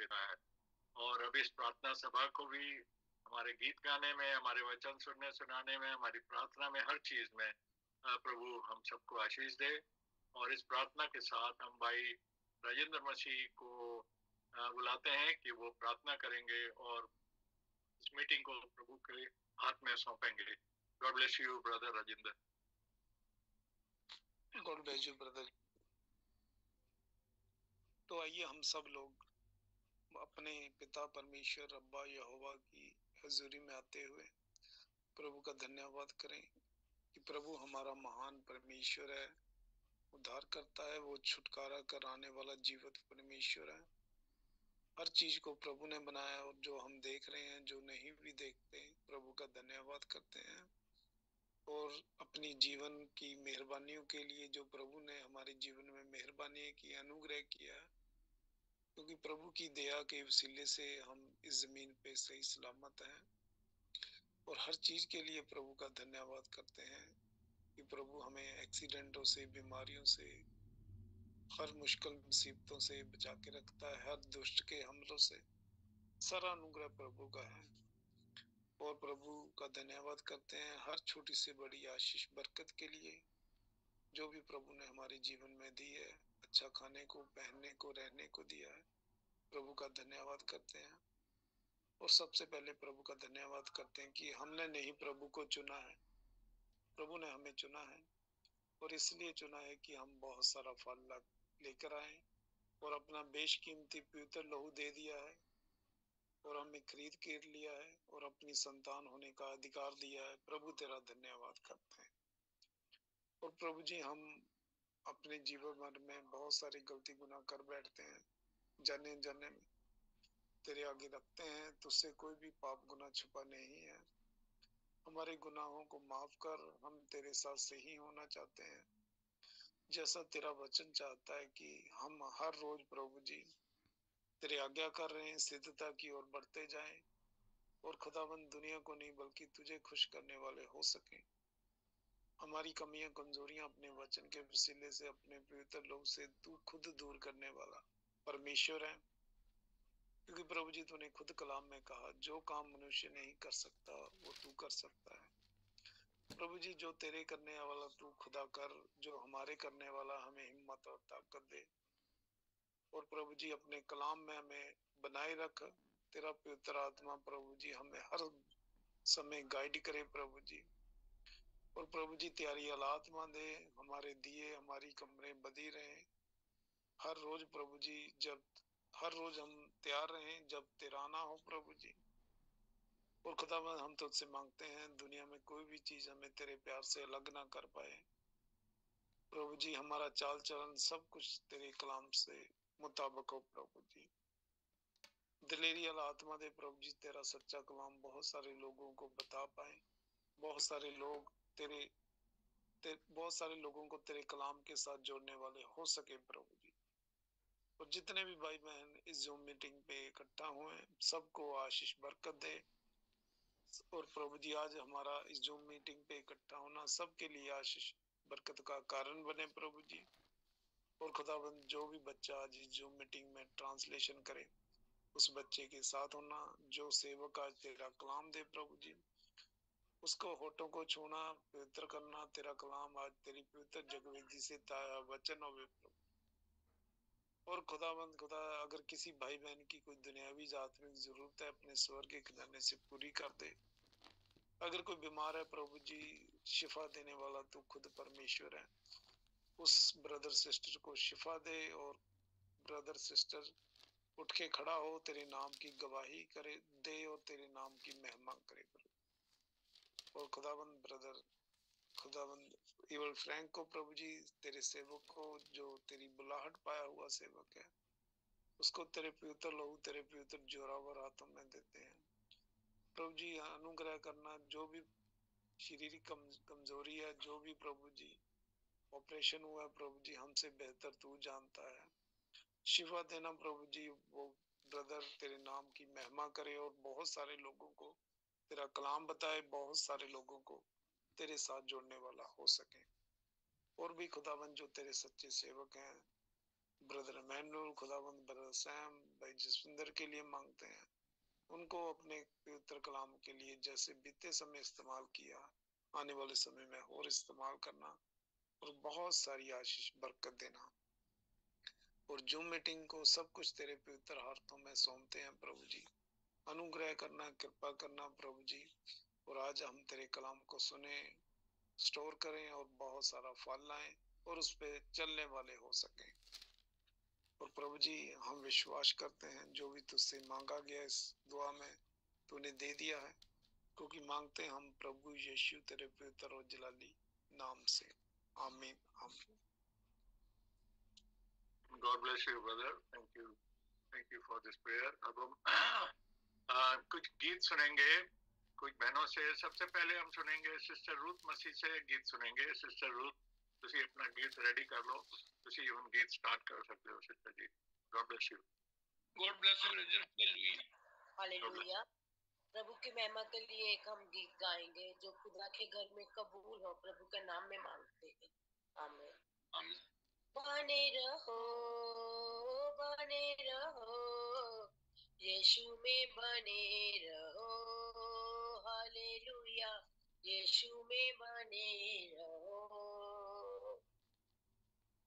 सुविधा है। और अब इस प्रार्थना सभा को भी हमारे गीत गाने में, हमारे वचन सुनने सुनाने में, हमारी प्रार्थना में, हर चीज में प्रभु हम सबको आशीष दे। और इस प्रार्थना के साथ हम भाई राजेंद्र मसीह को बुलाते हैं कि वो प्रार्थना करेंगे और इस मीटिंग को प्रभु के हाथ में सौंपेंगे। God bless you brother Rajendra. God bless you brother. तो आइए हम सब लोग अपने पिता परमेश्वर अब्बा यहोवा की हजूरी में आते हुए प्रभु का धन्यवाद करें कि प्रभु हमारा महान परमेश्वर है, उद्धार करता है, वो छुटकारा कराने वाला जीवित परमेश्वर है। हर चीज को प्रभु ने बनाया और जो हम देख रहे हैं, जो नहीं भी देखते, प्रभु का धन्यवाद करते हैं। और अपनी जीवन की मेहरबानियों के लिए जो प्रभु ने हमारे जीवन में मेहरबानी की, अनुग्रह किया है, क्योंकि प्रभु की दया के वसीले से हम इस जमीन पे सही सलामत हैं। और हर चीज के लिए प्रभु का धन्यवाद करते हैं कि प्रभु हमें एक्सीडेंटों से, बीमारियों से, हर मुश्किल मुसीबतों से बचा के रखता है, हर दुष्ट के हमलों से। सारा अनुग्रह प्रभु का है और प्रभु का धन्यवाद करते हैं हर छोटी से बड़ी आशीष बरकत के लिए जो भी प्रभु ने हमारे जीवन में दी है। अच्छा खाने को, पहनने को, रहने को दिया है, प्रभु का धन्यवाद करते हैं। और सबसे पहले प्रभु का धन्यवाद करते हैं कि हमने नहीं प्रभु को चुना है, प्रभु ने हमें चुना है। और इसलिए चुना है कि हम बहुत सारा फल लेकर आए और अपना बेशकीमती पवित्र लहू दे दिया है और हमें खरीद के लिया है और अपनी संतान होने का अधिकार दिया है। प्रभु तेरा धन्यवाद करते हैं। और प्रभु जी, हम अपने जीवन भर में बहुत सारी गलती गुनाह कर बैठते हैं, जाने जाने में तेरे आगे रखते हैं। तुझसे कोई भी पाप गुनाह छुपा नहीं है। हमारे गुनाहों को माफ कर, हम तेरे साथ सही होना चाहते हैं, जैसा तेरा वचन चाहता है कि हम हर रोज प्रभु जी तेरे आज्ञा कर रहे हैं, सिद्धता की ओर बढ़ते जाएं और खुदाबंद दुनिया को नहीं बल्कि तुझे खुश करने वाले हो सके। हमारी कमियां कमजोरियां अपने वचन के वसीले से अपने पवित्र लोग से तू खुद दूर करने वाला परमेश्वर है। क्योंकि प्रभु जी तूने खुद कलाम में कहा, जो काम मनुष्य नहीं कर सकता वो तू कर सकता है। प्रभु जी, जो तेरे करने वाला तू खुदा कर, जो हमारे करने वाला हमें हिम्मत और ताकत दे। और प्रभु जी अपने कलाम में हमें बनाए रख। तेरा पवित्र आत्मा प्रभु जी हमें हर समय गाइड करे प्रभु जी। और प्रभु जी त्यारी आत्मा दे, हमारे दिए, हमारी कमरे बदी रहे हर रोज प्रभु जी। जब हर रोज हम तैयार रहें जब तेरा आना हो प्रभु जी। और खुदावंद हम तुझसे मांगते हैं, दुनिया में कोई भी चीज हमें तेरे प्यार से अलग ना कर पाए प्रभु जी। हमारा चाल चलन सब कुछ तेरे कलाम से मुताबिक हो प्रभु जी। दिलेरी वाला आत्मा दे प्रभु जी, तेरा सच्चा कलाम बहुत सारे लोगों को बता पाए, बहुत सारे लोग बहुत सारे लोगों को तेरे कलाम के साथ जोड़ने वाले हो सके प्रभु जी। और जितने भी भाई बहन इस जूम मीटिंग पे इकट्ठा हुए हैं, सबको आशीष बरकत दे। और प्रभु जी आज हमारा इस जूम मीटिंग पे इकट्ठा होना सबके लिए आशीष बरकत का कारण बने प्रभु जी। और खुदाबंद जो भी बच्चा आज इस जूम मीटिंग में ट्रांसलेशन करे, उस बच्चे के साथ होना। जो सेवक आज तेरा कलाम दे प्रभु जी, उसको होठों को छूना, पवित्र करना। तेरा कलाम आज तेरी पवित्र जगवेदी से ताया वचन होवे प्रभु। और खुदाबंद खुदा, अगर किसी भाई बहन की कोई दुनियावी आत्मिक जरूरत है, अपने स्वर्ग के खजाने से पूरी कर दे। अगर कोई बीमार है प्रभु जी, शिफा देने वाला तू खुद परमेश्वर है। उस ब्रदर सिस्टर को शिफा दे और ब्रदर सिस्टर उठ के खड़ा हो, तेरे नाम की गवाही करे दे और तेरे नाम की महिमा करे प्रभु। और खुदाबंद ब्रदर, खुदाबंद इवल फ्रैंक को प्रभु जी, तेरे सेवक को, जो तेरी बुलाहट पाया हुआ सेवक है, उसको तेरे पवित्र लहू, तेरे पवित्र जोरावर हाथों में देते हैं प्रभु जी। अनुग्रह करना, जो भी शारीरिक कमजोरी है, जो भी प्रभु जी ऑपरेशन हुआ है प्रभु जी, हमसे बेहतर तू जानता है। शिफा देना प्रभु जी। वो ब्रदर तेरे नाम की महिमा करे और बहुत सारे लोगों को तेरा कलाम बताए, बहुत सारे लोगों को तेरे साथ जोड़ने वाला हो सके। और भी खुदावन जो तेरे सच्चे सेवक हैं, ब्रदर मैनुअल, खुदाबंद ब्रदर सैम, भाई जसविंदर के लिए मांगते हैं, उनको अपने पवित्र कलाम के लिए जैसे बीते समय इस्तेमाल किया, आने वाले समय में और इस्तेमाल करना और बहुत सारी आशीष बरकत देना। और जो मीटिंग को सब कुछ तेरे पवित्र हाथों में सौंपते हैं प्रभु जी, अनुग्रह करना, कृपा करना प्रभु जी। और आज हम तेरे कलाम को सुने, स्टोर करें और बहुत सारा फल लाएं और उस पे चलने वाले हो सकें। और प्रभु जी हम विश्वास करते हैं जो भी तुझसे मांगा गया इस दुआ में तूने दे दिया है, क्योंकि मांगते हैं हम प्रभु यीशु तेरे पवित्र और जलाली नाम से, आमीन आमीन। God bless you, brother. Thank you for this prayer. अब हम कुछ गीत सुनेंगे कुछ बहनों से। सबसे पहले हम सुनेंगे सिस्टर रूथ मसीह से गीत सुनेंगे। सिस्टर रूथ, तुसी अपना गीत रेडी कर लो, तुसी उन गीत स्टार्ट कर सकते हो sister ji. God bless you. God bless you, brother. Hallelujah. प्रभु की महिमा के लिए एक हम गीत गाएंगे जो खुदा के घर में कबूल हो, प्रभु के नाम में मांगते हैं। आमीन आमीन। बने रहो यीशु में, बने रहो, हालेलुया, यीशु में बने रहो।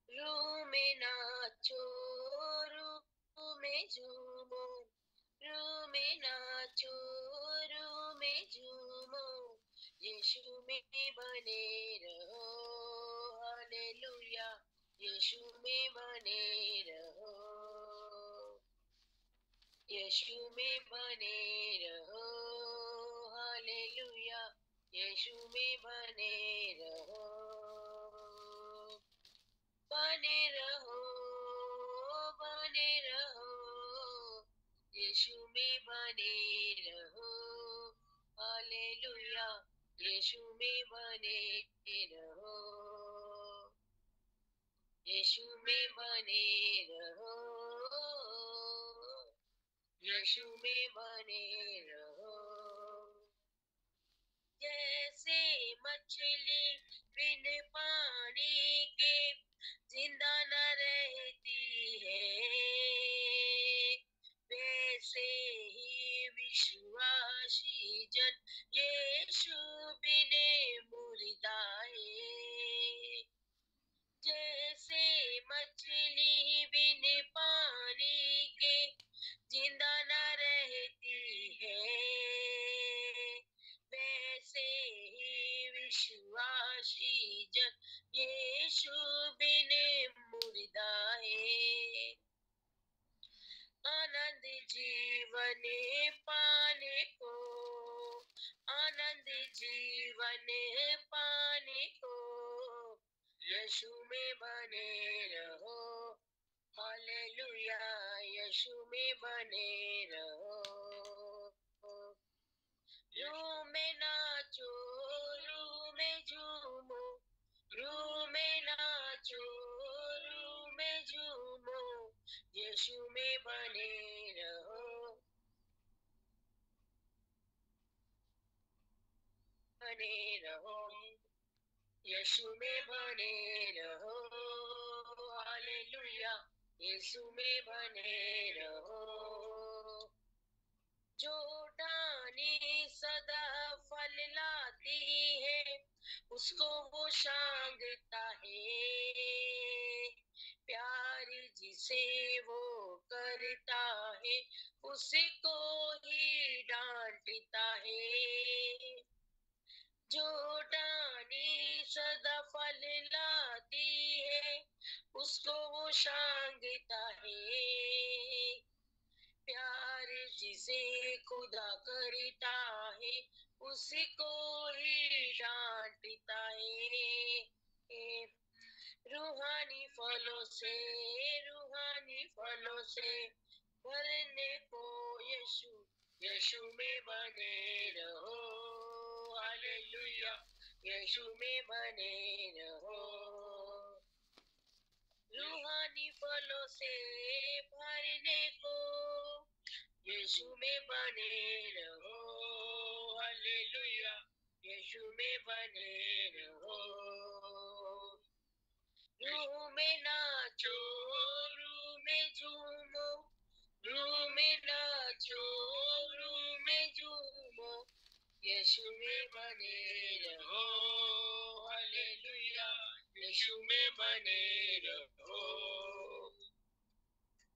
रूह में नाचो, रूह में झूमो, रूह में नाचो, रूह में झूमो, यीशु में बने रहो, हालेलुया, यीशु में बने रहो, यीशु में बने रहो, हालेलुया, यीशु में बने रहो, बने रहो, यीशु में बने रहो, हालेलुया, यीशु में बने रहो, यीशु में बने रहो, यीशु में बने रहो। जैसे मछली बिन पानी के जिंदा न रहती है, वैसे ही विश्वासी जन यीशु बिन मुर्दा है। जैसे मछली बिन पानी के जिंदा न रहती है, वैसे ही विश्वासी जन यीशु बिन मुर्दा है। आनंद जीवन पाने को, आनंद जीवन पाने को, यीशु में बने रहो, हालेलुया, यीशु में बने रहो। रूह में नाचो, रूह में झूमो, रूह में नाचो, रूह में झूमो, यीशु में बने रहो, बने रहो, यीशु में बने रहो, हालेलुया, यीशु में बने रहो। जो डाली सदा फल लाती है, उसको वो शांगता है, प्यार जिसे वो करता है, उसको ही डांटता है। जो डाली सदा फल लाती है, उसको वो शांगता है, प्यार जिसे खुदा करता है, उसको ही डांटता है। रूहानी फलों से, रूहानी फलों से भरने को यीशु, यीशु में बने रहो, हालेलुया, यीशु में बने रहो। रूहानी फलों से भरने को यीशु में बने रहो, हालेलुया, यीशु में बने रहो। रूह में नाचो, झूमो, रूह में नाचो, रूह में झूमो, यीशु में बने रहो, हालेलुया, यीशु में बने रहो,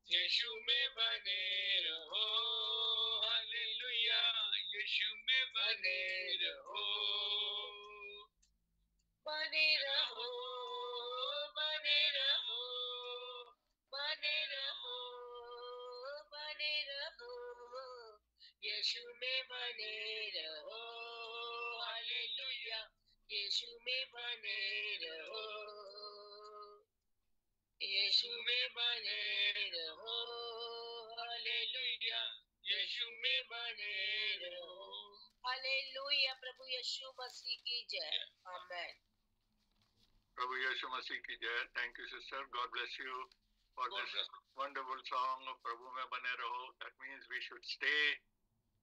यीशु में बने रहो, हालेलुया, यीशु में बने रहो, बने रहो, बने रहो, बने रहो, बने रहो, यीशु में बने रहो, हालेलुया, यीशु में बने रहो, यीशु में बने रहो, हालेलुया, यीशु में बने रहो, हालेलुया। प्रभु यीशु मसीह की जय, आमेन। प्रभु यीशु मसीह की जय। Thank you sister, god bless you for this wonderful song. प्रभु में बने रहो, that means we should stay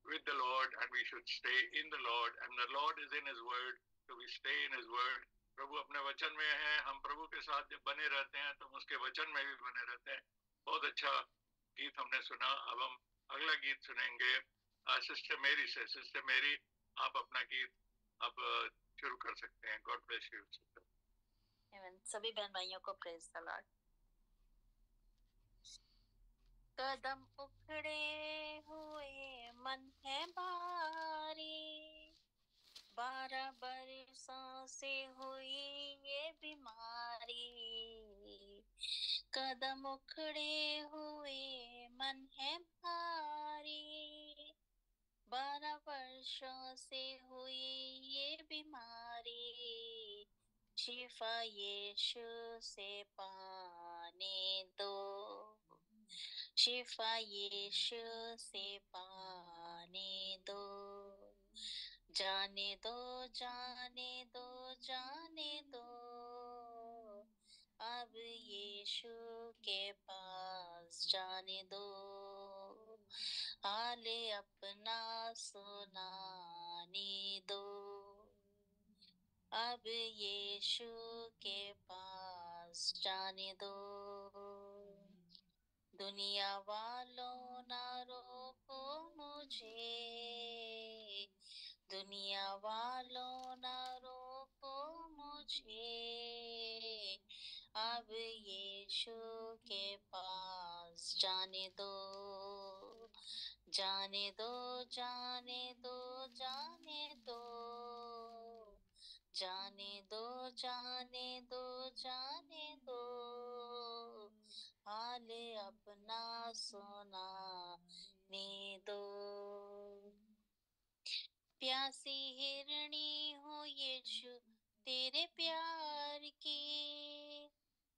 with the Lord and we should stay in the Lord, and the Lord is in his word, so we stay in his word. प्रभु अपने वचन में है, हम प्रभु के साथ जब बने रहते हैं तो हम उसके वचन में भी बने रहते हैं। बहुत अच्छा गीत हमने सुना। अब हम अगला गीत सुनेंगे सिस्टर मेरी से। सिस्टर मेरी, आप अपना गीत अब शुरू कर सकते हैं। God bless you sister. आमीन। सभी बहन भाइयों को प्रेज द लॉर्ड। कदम उखड़े हुए मन है भारी, 12 बरसों से हुई ये बीमारी। कदम उखड़े हुए मन है भारी, 12 वर्षों से हुई ये बीमारी। शिफा यीशु से पाने दो, शिफा यीशु से पाने दो, जाने दो, जाने दो, जाने दो, अब यीशु के पास जाने दो, हाले अपना सुनाने दो, अब यीशु के पास जाने दो। दुनिया वालों ना रोको मुझे, दुनिया वालों ना रोको मुझे, अब यीशु के पास जाने दो, जाने दो, जाने दो, जाने दो, जाने दो, जाने दो, जाने दो, हाले अपना सुनाने दो। प्यासी हिरणी हो यीशु तेरे प्यार की,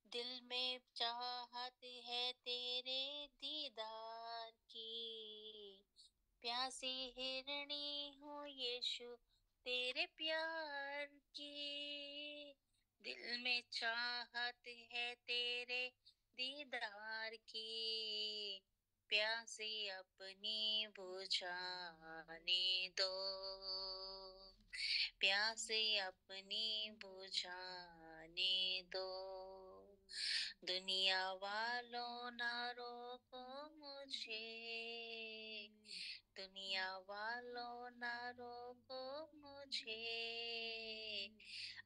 दिल में चाहत है तेरे दीदार की। प्यासी हिरणी हो यीशु तेरे प्यार की, दिल में चाहत है तेरे दीदार की। प्यासे अपनी बुझाने दो, प्यासे अपनी बुझाने दो। दुनिया वालों ना रोको मुझे, दुनिया वालों ना रोको मुझे,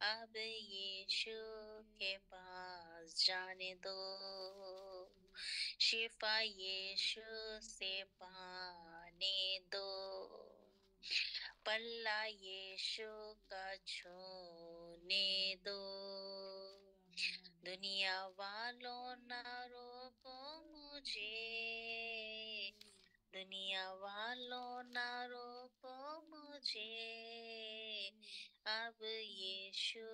अब यीशु के पास जाने दो, शिफा यीशु से पाने दो, पल्ला यीशु का छूने दो। दुनिया वालों ना रोको मुझे, दुनिया वालों ना रोको मुझे, अब यीशु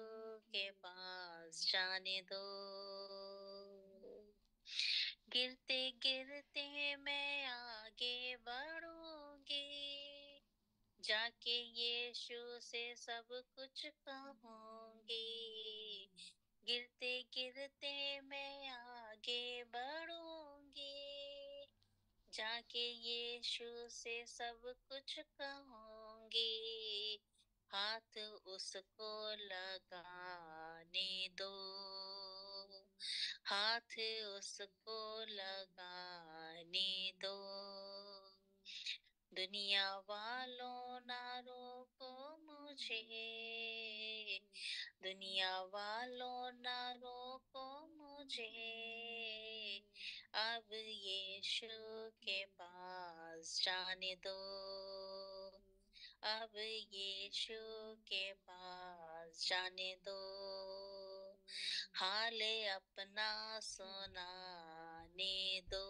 के पास जाने दो। गिरते गिरते मैं आगे बढ़ूंगी, जाके यीशु से सब कुछ कहूंगी। गिरते गिरते मैं आगे बढ़ूंगी, जाके यीशु से सब कुछ कहूंगी। हाथ उसको लगाने दो, हाथ उसको लगाने दो। दुनिया वालों ना रोको मुझे, दुनिया वालों ना रोको मुझे, अब यीशु के पास जाने दो, अब यीशु के पास जाने दो। हाले अपना सुनाने दो,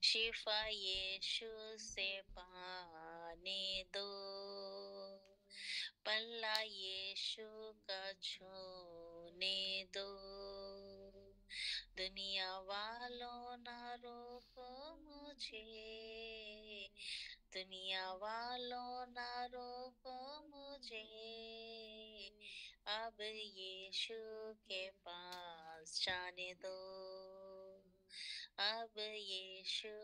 शिफा यीशु से पाने दो, पल्ला यीशु का छूने दो। दुनिया वालों ना रोको मुझे, दुनिया वालों ना रोको मुझे, अब यीशु के पास जाने दो, अब यीशु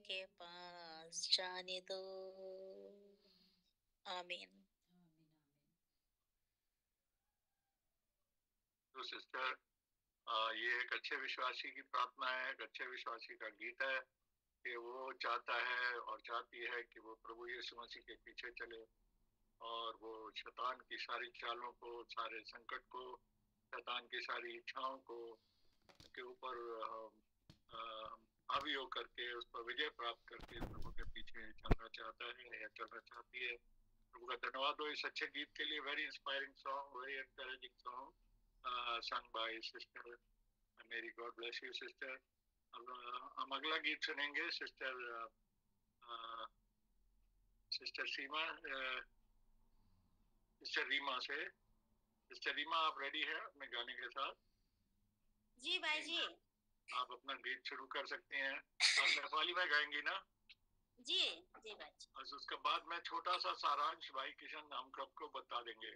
के पास जाने दो। आमीन। तो सिस्टर, ये एक अच्छे विश्वासी की प्रार्थना है, एक अच्छे विश्वासी का गीत है कि वो चाहता है और चाहती है कि वो प्रभु यीशु मसीह के पीछे चले और वो शैतान की सारी चालों को, सारे संकट को, शैतान की सारी इच्छाओं को के ऊपर हावी होकर के उस पर विजय प्राप्त करके प्रभु के पीछे चलना चाहता है या चलना चाहती है। प्रभु का धन्यवाद हो इस अच्छे गीत के लिए। Very inspiring song, very encouraging song sung by sister Mary. God bless you, sister. अब हम अगला गीत सुनेंगे सिस्टर सीमा, सिस्टर रीमा से। सिस्टर रीमा, आप रेडी है अपने गाने के साथ? जी भाई जी, आप अपना गीत शुरू कर सकते हैं। आप नेपाली में गाएंगी ना? जी जी भाई जी। और उसके बाद मैं छोटा सा सारांश भाई किशन हम सबको बता देंगे।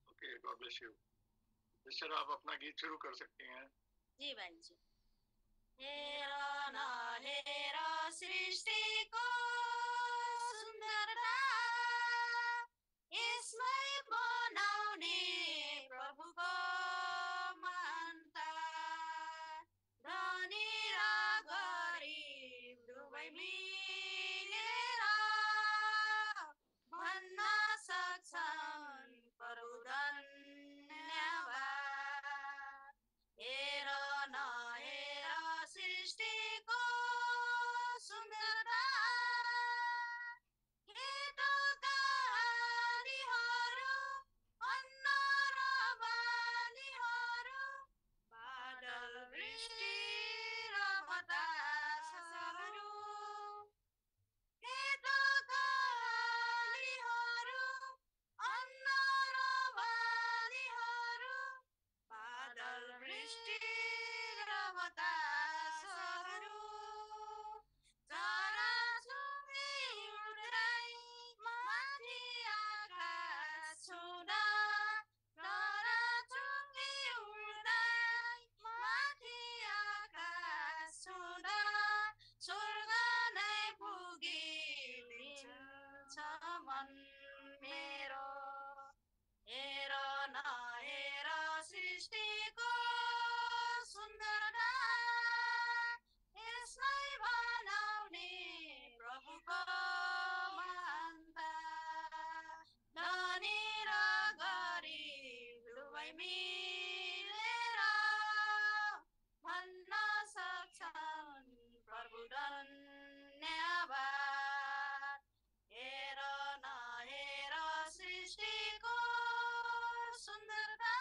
Okay, God bless you. Sister, आप अपना गीत शुरू कर सकते हैं। जी भाई जी। हेरा ना हेरा सृष्टि को सुंदरता, यसमै बनाउने प्रभुको महानता, धनी र गरिब दुवै मिलेर भन्न सक्छन् प्रभु धन्यवाद। हेर न हेर सृष्टिको सुन्दरता, खेतका हारीहरू, अन्न र बालीहरू, बादल वृष्टि र बतासहरू, खेतका हारीहरू, अन्न र बालीहरू, बादल वृष्टि र बतासहरू, चराचुरुङ्गी उड्दै माथि आकाश छुँदा, चराचुरुङ्गी उड्दै माथि आकाश छुँदा, स्वर्ग नै पुगिदिन्छ मन मेरो। हेर न हेर सृष्टिको सुन्दरता, यसमै बनाउने प्रभुको महानता, धनी र गरिब दुवै मिलेर भन्न सक्छन् प्रभु धन्यवाद। हेर न हेर सृष्टिको सुन्दरता,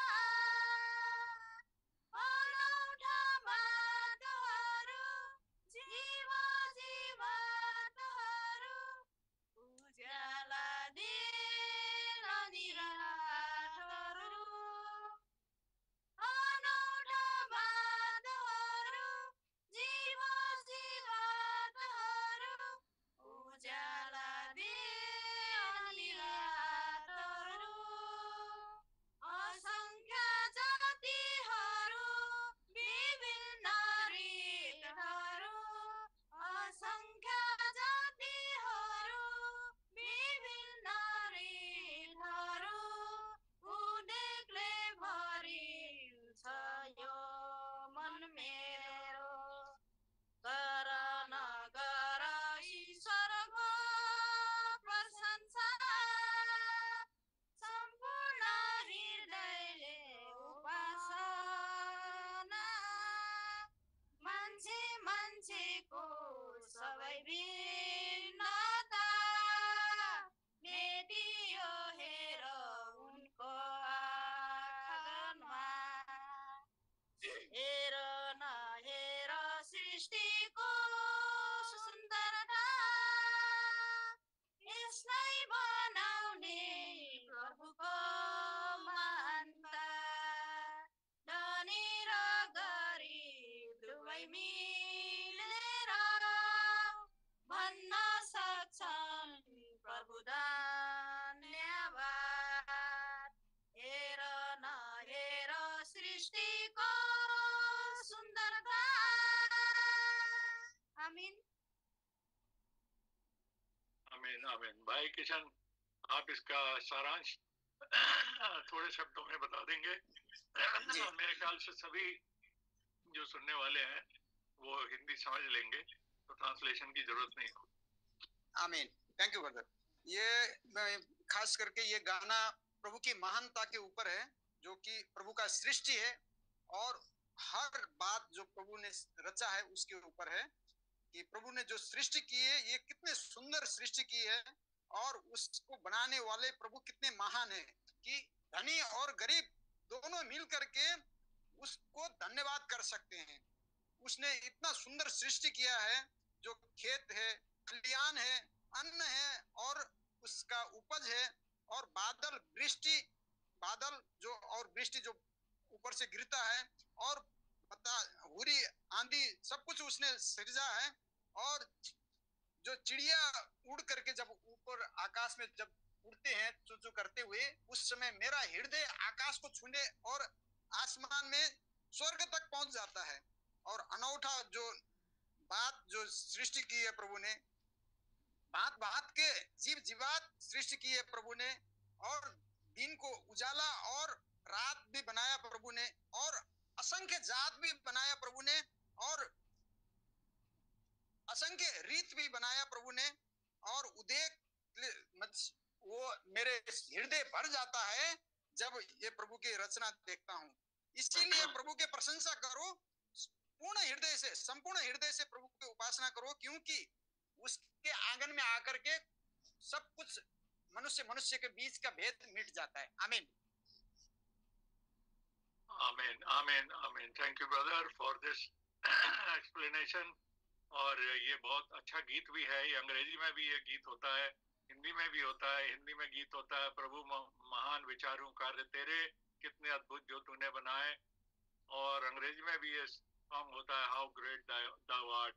आमीन आमीन। भाई किशन, आप इसका सारांश थोड़े शब्दों में बता देंगे? मेरे ख्याल से सभी जो सुनने वाले हैं वो हिंदी समझ लेंगे, तो ट्रांसलेशन की जरूरत नहीं हो। आमीन। Thank you brother. ये खास करके ये गाना प्रभु की महानता के ऊपर है, जो कि प्रभु का सृष्टि है, और हर बात जो प्रभु ने रचा है उसके ऊपर है कि प्रभु ने जो सृष्टि की है, ये कितने सुंदर सृष्टि की है, और उसको बनाने वाले प्रभु कितने महान है कि धनी और गरीब दोनों मिल करके उसको धन्यवाद कर सकते हैं। उसने इतना सुंदर सृष्टि किया है, जो खेत है, खलियान है, अन्न है, और उसका उपज है, और बादल वृष्टि जो ऊपर से गिरता है, और हुरी आंधी, सब कुछ उसने सृजा है। और जो चिड़िया उड़ करके जब ऊपर आकाश में जब उड़ते हैं चू चू करते हुए, उस समय मेरा हृदय आकाश को छूने और आसमान में स्वर्ग तक पहुंच जाता है। और अनूठा जो बात जो सृष्टि की है प्रभु ने, बात बात के जीव जीवात सृष्टि की है प्रभु ने, और दिन को उजाला और रात भी बनाया प्रभु ने, और असंख्य जात भी बनाया प्रभु ने, और असंख्य रीत भी बनाया प्रभु ने। और उदेक वो मेरे हृदय भर जाता है जब ये प्रभु की रचना देखता हूँ। इसीलिए प्रभु के प्रशंसा करो, पूर्ण हृदय से, संपूर्ण हृदय से प्रभु की उपासना करो, क्योंकि उसके आंगन में आकर के सब कुछ मनुष्य के बीच का भेद मिट जाता है। आमीन आमीन आमीन आमीन। Thank you brother for this explanation. और ये बहुत अच्छा गीत भी है। ये अंग्रेजी में भी ये गीत होता है, हिंदी में भी होता है। हिंदी में गीत होता है, प्रभु महान विचारों कार्य तेरे, कितने अद्भुत जो तूने बनाए। और अंग्रेजी में भी ये सॉन्ग होता है, हाउ ग्रेट thou art,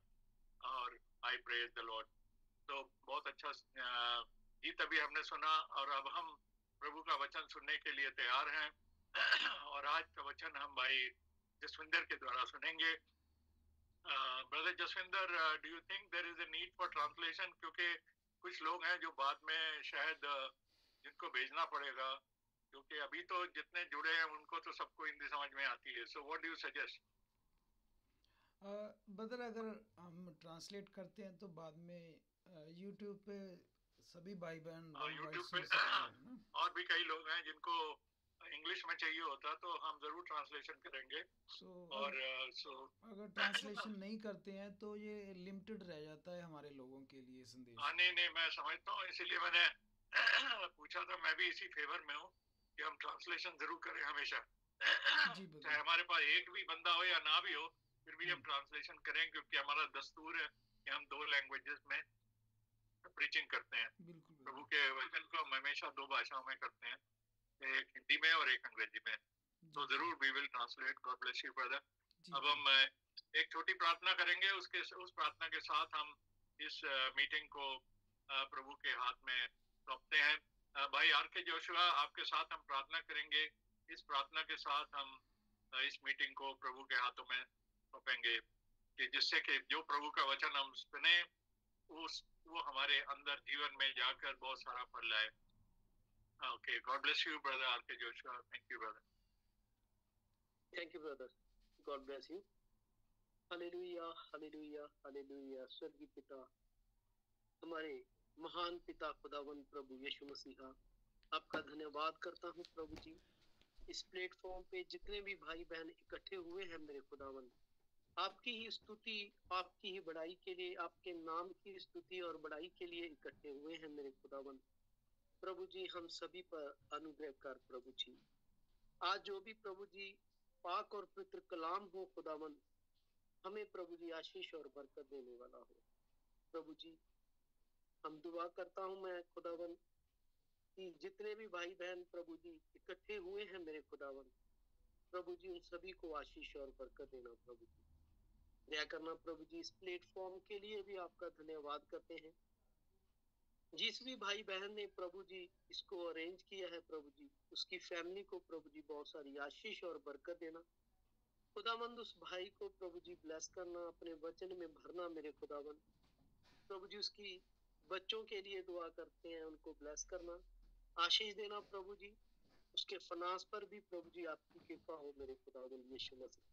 और आई प्रेज द लॉर्ड। तो बहुत अच्छा गीत अभी हमने सुना, और अब हम प्रभु का वचन सुनने के लिए तैयार हैं। और आज का वचन हम भाई जसविंदर के द्वारा सुनेंगे। Brother Jaswinder, do you think there is a need for translation? क्योंकि कुछ लोग हैं जो बाद में शायद जिनको भेजना पड़ेगा, क्योंकि अभी तो जितने जुड़े हैं उनको तो सबको हिंदी समझ में आती है। So what do you suggest? Brother, अगर हम ट्रांसलेट करते हैं तो बाद में यूट्यूब पे सभी भाई बहन यूट्यूब पे और भी कई लोग हैं जिनको इंग्लिश में चाहिए होता, तो हम जरूर ट्रांसलेशन करेंगे। और अगर ट्रांसलेशन नहीं करते हैं तो ये लिमिटेड रह जाता है हमारे लोगों के लिए संदेश। नहीं, मैं समझता हूँ, इसीलिए मैंने पूछा था। मैं भी इसी फेवर में हूँ कि हम ट्रांसलेशन जरूर करें हमेशा। चाहे हमारे पास एक भी बंदा हो या ना भी हो, फिर भी हम ट्रांसलेशन करें, क्योंकि हमारा दस्तूर है कि हम 2 लैंग्वेजेस में प्रीचिंग करते हैं। प्रभु के वचन को हम हमेशा 2 भाषाओं में करते हैं, एक हिंदी में और एक अंग्रेजी में। तो जरूर we will translate. God bless you brother. अब हम एक छोटी प्रार्थना करेंगे, उस प्रार्थना के साथ हम इस मीटिंग को प्रभु के हाथ में सौंपते हैं। भाई आर के जोशुआ, आपके साथ हम प्रार्थना करेंगे। इस प्रार्थना के साथ हम इस मीटिंग को प्रभु के हाथों में सौंपेंगे, कि जिससे कि जो प्रभु का वचन हम सुने वो हमारे अंदर जीवन में जाकर बहुत सारा फल लाए। Okay, God bless you, brother R.K. Joshua. Thank you, brother. Thank you, brother. God bless you. Hallelujah, hallelujah, hallelujah. स्वर्गीय पिता, हमारे महान पिता खुदावन प्रभु यीशु मसीहा, आपका धन्यवाद करता हूँ प्रभु जी। इस प्लेटफॉर्म पे जितने भी भाई बहन इकट्ठे हुए हैं मेरे खुदावन, आपकी ही स्तुति, आपकी ही बड़ाई के लिए, आपके नाम की स्तुति और बड़ाई के लिए इकट्ठे हुए हैं मेरे खुदावन। प्रभु जी, हम सभी पर अनुग्रह कर प्रभु जी। आज जो भी प्रभु जी पाक और पवित्र कलाम हो खुदावन, हमें प्रभु जी आशीष और बरकत देने वाला हो प्रभु जी। हम दुआ करता हूँ मैं खुदावन कि जितने भी भाई बहन प्रभु जी इकट्ठे हुए हैं मेरे खुदावन, प्रभु जी उन सभी को आशीष और बरकत देना प्रभु जी। दया करना प्रभु जी। इस प्लेटफॉर्म के लिए भी आपका धन्यवाद करते हैं। जिस भी भाई बहन ने प्रभु जी इसको अरेंज किया है प्रभु जी, उसकी फैमिली को प्रभु जी बहुत सारी आशीष और बरकत देना खुदावंद। उस भाई को प्रभु जी ब्लेस करना, अपने वचन में भरना मेरे खुदावंद। प्रभु जी उसकी बच्चों के लिए दुआ करते हैं, उनको ब्लेस करना, आशीष देना प्रभु जी, उसके फनास पर भी प्रभु जी आपकी कृपा हो मेरे खुदावंद यीशु मसीह।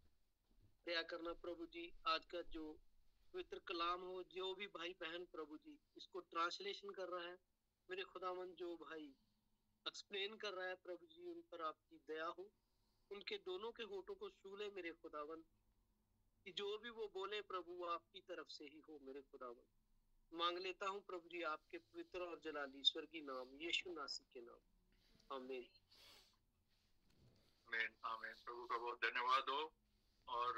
दया करना प्रभु जी, आज का जो पवित्र कलाम हो, जो भी भाई बहन प्रभु जी इसको ट्रांसलेशन कर रहा है, मेरे खुदावंद जो भाई एक्सप्लेन कर रहा है प्रभु जी, उन पर आपकी दया हो, उनके दोनों के होठों को छू ले मेरे खुदावंद, कि जो भी वो बोले प्रभु वो आपकी तरफ से ही हो मेरे खुदावंद। मांग लेता हूँ प्रभु जी आपके पवित्र और जलाली स्वर्गीय नाम यीशु नासी के नाम, आमीन। आमीन आमीन। प्रभु का बहुत धन्यवाद हो। और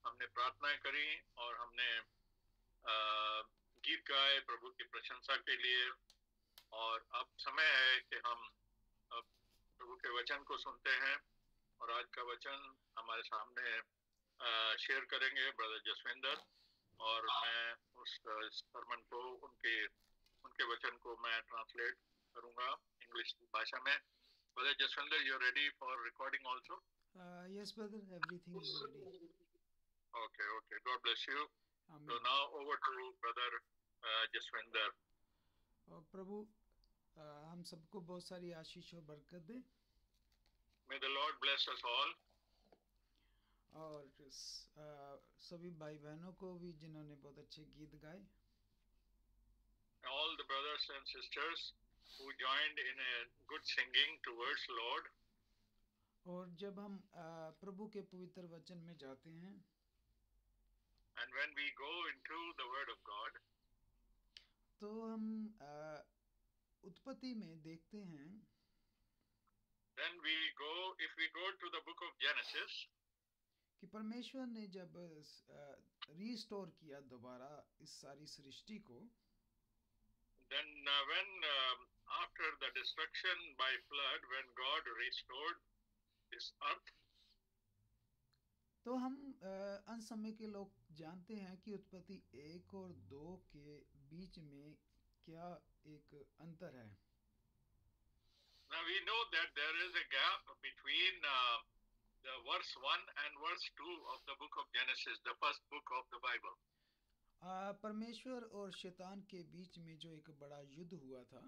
हमने प्रार्थनाएं करी और हमने गीत गाए प्रभु की प्रशंसा के लिए, और अब समय है कि हम अब प्रभु के वचन को सुनते हैं। और आज का वचन हमारे सामने शेयर करेंगे ब्रदर जसविंदर, और मैं उस सरमन को उनके वचन को मैं ट्रांसलेट करूंगा इंग्लिश भाषा में। Brother Jaswinder, you are ready for recording also? Yes, brother, everything is ready. Okay, God bless you. Amen. So now over to brother Jaswinder. और प्रभु हम सबको बहुत सारी आशीष और बरकत दे। May the Lord bless us all. और सभी भाई बहनों को भी जिन्होंने बहुत अच्छे गीत गाए। All the brothers and sisters who joined in a good singing towards Lord. और जब हम प्रभु के पवित्र वचन में जाते हैं, and when we go into the word of God, तो हम उत्पत्ति में देखते हैं, then if we go to the book of Genesis, कि परमेश्वर ने जब रिस्टोर किया दोबारा इस सारी सृष्टि को, then when after the destruction by flood, when God restored this earth, तो हम अंत समय के लोग जानते हैं कि उत्पत्ति 1 और 2 के बीच में क्या एक अंतर है। Now we know that there is a gap between the verse 1 and verse 2 of the book of Genesis, the first book of the Bible. परमेश्वर और शैतान के बीच में जो एक बड़ा युद्ध हुआ था,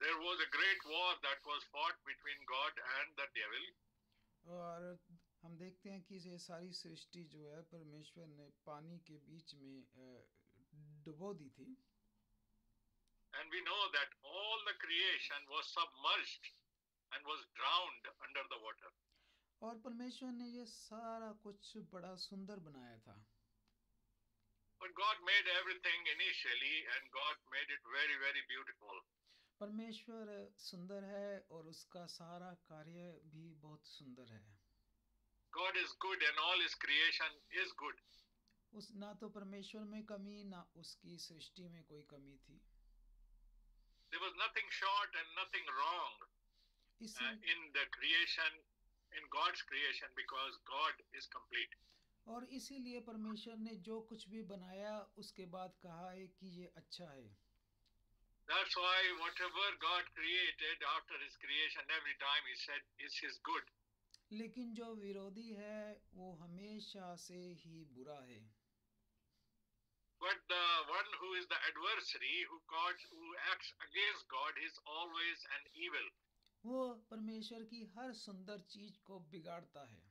there was a great war that was fought between God and the devil. और हम देखते हैं कि ये सारी सृष्टि जो है परमेश्वर ने पानी के बीच में डुबो दी थी। And we know that all the creation was submerged and was drowned under the water. और परमेश्वर ने ये सारा कुछ बड़ा सुंदर बनाया था। But God made everything initially and God made it very, very beautiful. परमेश्वर सुंदर है और उसका सारा कार्य भी बहुत सुंदर है। God is good and all his creation is good. उस ना तो परमेश्वर में कमी ना उसकी सृष्टि में कोई कमी थी। There was nothing short and nothing wrong in the creation, in God's creation, because God is complete. और इसीलिए परमेश्वर ने जो कुछ भी बनाया उसके बाद कहा है कि ये अच्छा है। That's why whatever God created after his creation, every time he said this is good. लेकिन जो विरोधी है वो हमेशा से ही बुरा है। But the one who is the adversary, who acts against God, is always an evil. वो परमेश्वर की हर सुंदर चीज को बिगाड़ता है।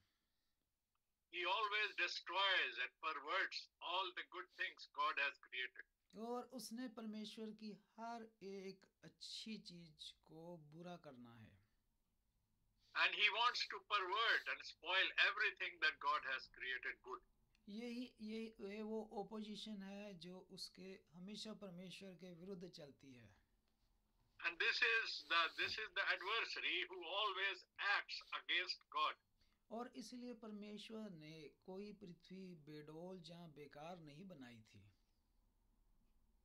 He always destroys and perverts all the good things God has created. और उसने परमेश्वर की हर एक अच्छी चीज को बुरा करना है। And he wants to pervert and spoil everything that God has created good. यही वो ओपोजिशन है जो उसके हमेशा परमेश्वर के विरुद्ध चलती है। And this is the adversary who always acts against God. और इसलिए परमेश्वर ने कोई पृथ्वी बेडौल जहाँ बेकार नहीं बनाई थी।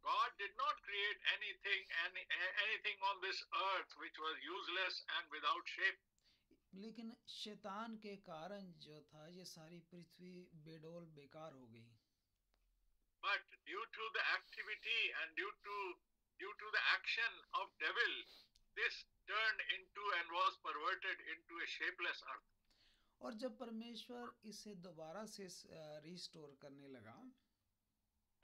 God did not create anything on this earth which was useless and without shape. लेकिन शैतान के कारण जो था ये सारी पृथ्वी बेडौल बेकार हो गई। But due to the activity and due to the action of devil, this turned into and was perverted into a shapeless earth. और जब परमेश्वर इसे दोबारा से रिस्टोर करने लगा,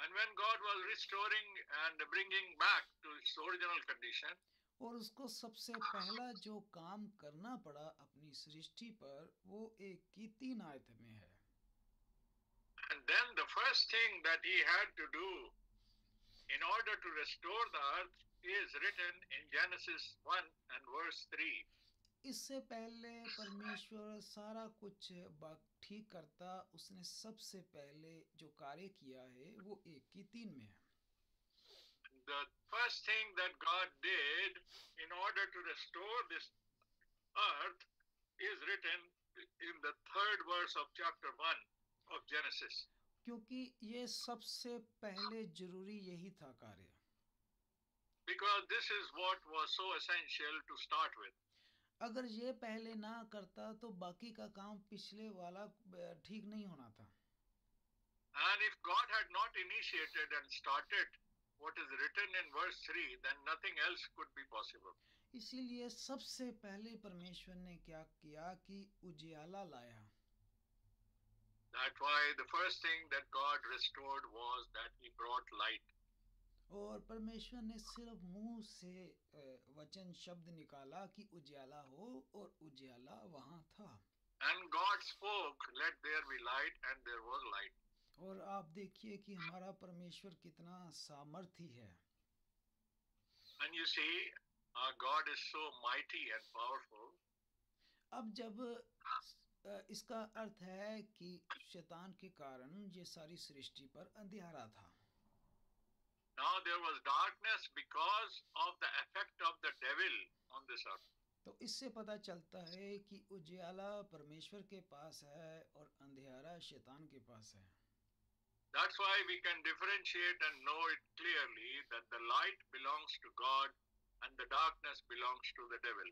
And when God was restoring and bringing back to its original condition, और उसको सबसे पहला जो काम करना पड़ा अपनी सृष्टि पर वो 1 की 3 आयत में है। and then the first thing that he had to do in order to restore the earth is written in Genesis 1 and verse 3. इससे पहले परमेश्वर सारा कुछ ठीक करता, उसने सबसे पहले जो कार्य किया है वो 1 की 3 में है। The first thing that God did in order to restore this earth is written in the 3rd verse of chapter 1 of Genesis. क्योंकि ये सबसे पहले जरूरी यही था कार्य। Because this is what was so essential to start with. अगर ये पहले ना करता तो बाकी का काम पिछले वाला ठीक नहीं होना था। And if God had not initiated and started what is written in verse 3, then nothing else could be possible. इसीलिए सबसे पहले परमेश्वर ने क्या किया कि उजियाला लाया। That's why the first thing that God restored was that he brought light. और परमेश्वर ने सिर्फ मुंह से वचन शब्द निकाला कि उजियाला हो और उजियाला वहां था। And God spoke, let there be light, and there was light. और आप देखिए कि हमारा परमेश्वर कितना सामर्थी है। And you see, our God is so mighty and powerful. अब जब इसका अर्थ है कि शैतान के कारण ये सारी सृष्टि पर अंधियारा था। Now there was darkness because of the effect of the devil on this earth. तो इससे पता चलता है कि उजियाला परमेश्वर के पास है और अंधियारा शैतान के पास है। That's why we can differentiate and know it clearly that the light belongs to God and the darkness belongs to the devil.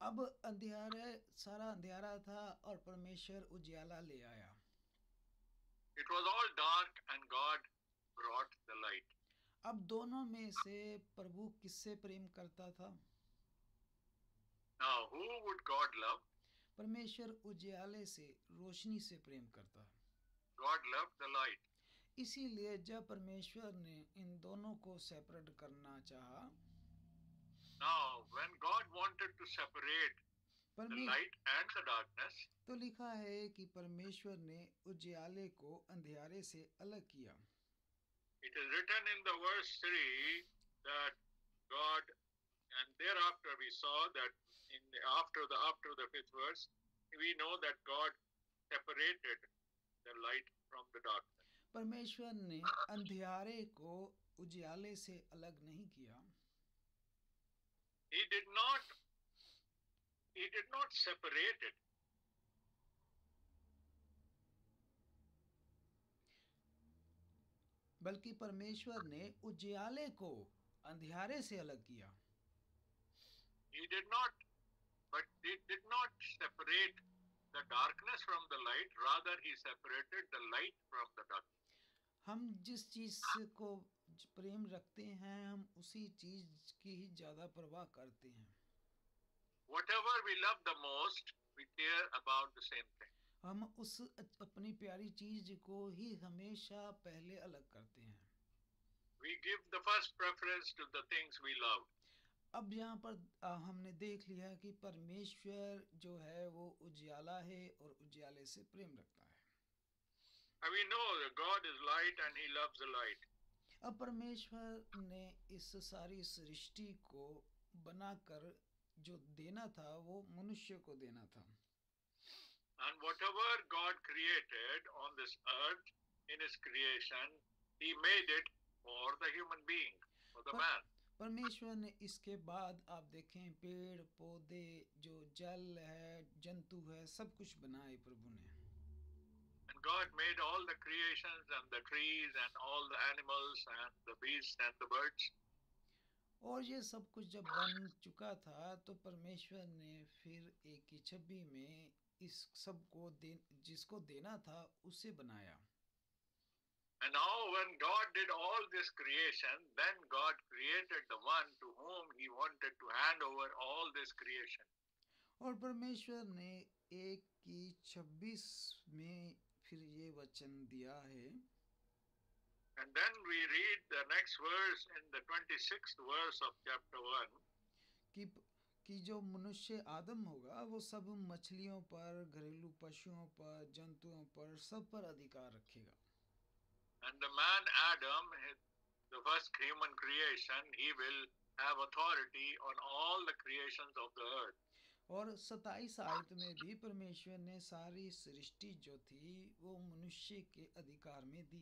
अब अंधियारा सारा अंधियारा था और परमेश्वर उजियाला ले आया। It was all dark and God brought the light. अब दोनों में से प्रभु किससे प्रेम करता था? Now who would God love? परमेश्वर उजियाले से, रोशनी से प्रेम करता है। God loved the light. इसीलिए जब परमेश्वर ने इन दोनों को सेपरेट करना चाहा, Now when God wanted to separate the light and the darkness, तो लिखा है कि परमेश्वर ने उजियाले को अंधियारे से अलग किया। it is written in the verse 3 that God, and thereafter we saw that after the 5th verse, we know that God separated the light from the darkness. परमेश्वर ने अंधियारे को उजियाले से अलग नहीं किया। He did not separate it. बल्कि परमेश्वर ने उजियाले को अंधियारे से अलग किया। He did not separate the darkness from the light, rather he separated the light from the darkness. हम जिस चीज को प्रेम रखते हैं हम उसी चीज की ही ज्यादा परवाह करते हैं। Whatever we love the most, we care about the same thing. हम उस अपनी प्यारी चीज को ही हमेशा पहले अलग करते हैं। We give the first preference to the things we love. अब यहाँ पर हमने देख लिया कि परमेश्वर जो है वो उजियाला है और उजियाले से प्रेम रखता है। And we know that God is light and he loves the light. अब परमेश्वर ने इस सारी सृष्टि को बनाकर जो देना था वो मनुष्य को देना था। And whatever God created on this earth in his creation, he made it for the human being, for the man. परमेश्वर ने इसके बाद आप देखें पेड़ पौधे जो जल है जंतु है सब कुछ बनाए प्रभु ने। And God made all the creations and the trees and all the animals and the beasts and the birds. और ये सब कुछ जब बन चुका था तो परमेश्वर ने फिर एक की छवि में इस सब को जिसको देना था उसे बनाया। And now when God did all this creation, then God created the one to whom he wanted to hand over all this creation. और परमेश्वर ने 1:26 में फिर ये वचन दिया है। And then we read the next verse in the 26th verse of chapter 1. कि जो मनुष्य आदम होगा वो सब मछलियों पर, घरेलू पशुओं पर, जंतुओं पर, सब पर अधिकार रखेगा. And the man Adam, the first human creation, he will have authority on all the creations of the earth. और 27 आयत में भी परमेश्वर ने सारी सृष्टि जो थी वो मनुष्य के अधिकार में दी.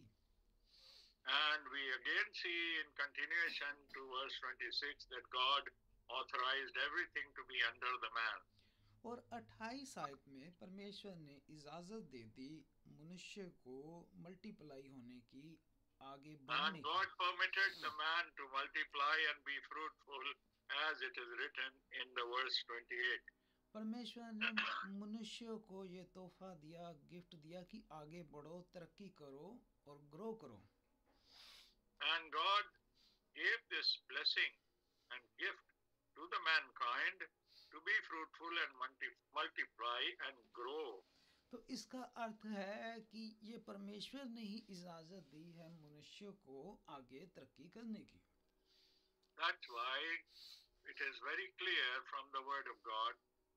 And we again see in continuation to verse 26 that God authorized everything to be under the man. और 28 आयत में परमेश्वर ने इजाजत दे दी मनुष्य को मल्टीप्लाई होने की, आगे बढ़ने And की. God permitted the man to multiply and be fruitful, as it is written in the verse 28. परमेश्वर ने मनुष्य को ये तोहफा दिया, गिफ्ट दिया कि आगे बढ़ो, तरक्की करो और ग्रो करो. And God gave this blessing and gift to the mankind to be fruitful and multiply and grow. तो इसका अर्थ है कि ये परमेश्वर ने ही इजाजत दी है मनुष्य को आगे तरक्की करने की. That's why it is very clear from the word of God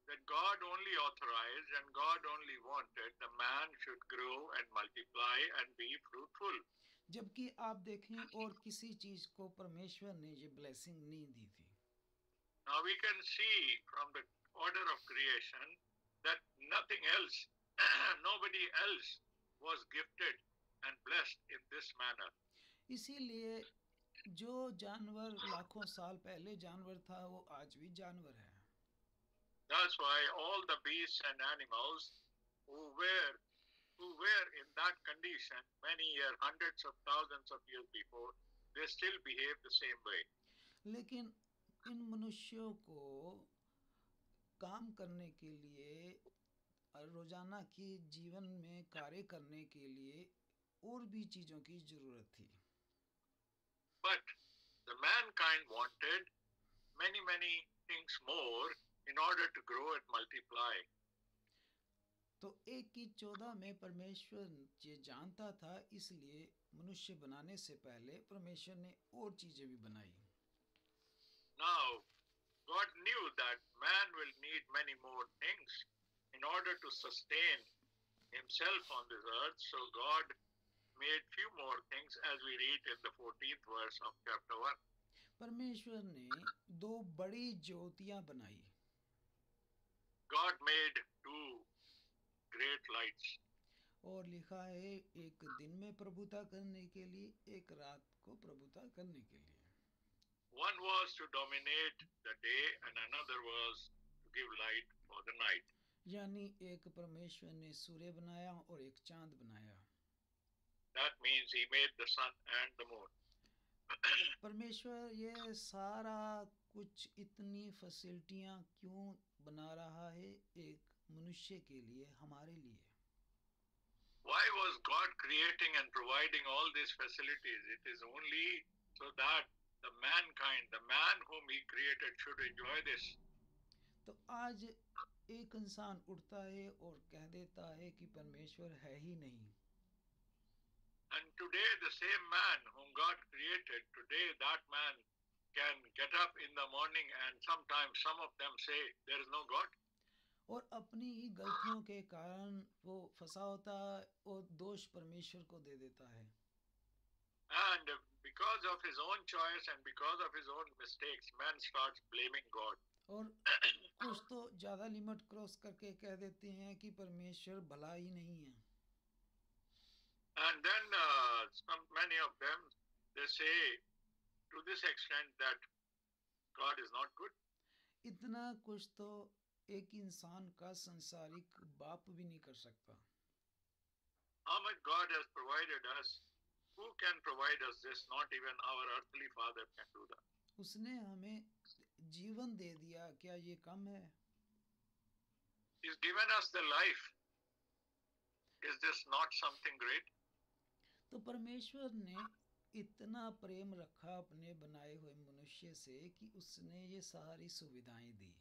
that God only authorized and God only wanted the man should grow and multiply and be fruitful. जबकि आप देखें और किसी चीज को परमेश्वर ने ये ब्लेसिंग नहीं दी थी. Now we can see from the order of creation that nothing else, nobody else was gifted and blessed in this manner. इसीलिए जो जानवर लाखों साल पहले जानवर था वो आज भी जानवर है. That's why all the beasts and animals who were in that condition many years, hundreds of thousands of years before, they still behave the same way. लेकिन इन मनुष्यों को काम करने के लिए, रोजाना की जीवन में कार्य करने के लिए और भी चीजों की जरूरत थी. But the mankind wanted many things more in order to grow and multiply. तो 1:14 में परमेश्वर ये जानता था, इसलिए मनुष्य बनाने से पहले परमेश्वर ने और चीजें भी बनाई. Now, God knew that man will need many more things in order to sustain himself on this earth. So God made few more things, as we read in the 14th verse of chapter 1. परमेश्वर ने दो बड़ी ज्योतियां बनाई. God made two great lights. और लिखा है एक दिन में प्रभुता करने के लिए, एक रात को प्रभुता करने के लिए. One was to dominate the day and another was to give light for the night. यानी एक परमेश्वर ने सूर्य बनाया और एक चांद बनाया. That means he made the sun and the moon. परमेश्वर ये सारा कुछ, इतनी फैसिलिटियां क्यों बना रहा है एक मनुष्य के लिए, हमारे लिए? Why was God creating and providing all these facilities? It is only so that the mankind, the man whom he created, should enjoy this. तो आज एक इंसान उठता है और कह देता है कि परमेश्वर है ही नहीं. And today the same man whom God created, today that man can get up in the morning and sometimes some of them say there is no God. और अपनी ही गलतियों के कारण वो फंसा होता है और दोष परमेश्वर को दे देता है. And because of his own choice and because of his own mistakes, man starts blaming God. और कुछ तो ज्यादा लिमिट क्रॉस करके कह देते हैं कि परमेश्वर भला ही नहीं है. And then many of them, they say to this extent that God is not good. इतना कुछ तो एक इंसान का संसारिक बाप भी नहीं कर सकता. How much God has provided us? Who can provide us this? Not even our earthly father can do that. उसने हमें जीवन दे दिया, क्या ये कम है? He's given us the life. Is this not something great? तो परमेश्वर ने इतना प्रेम रखा अपने बनाए हुए मनुष्य से कि उसने ये सारी सुविधाएं दी.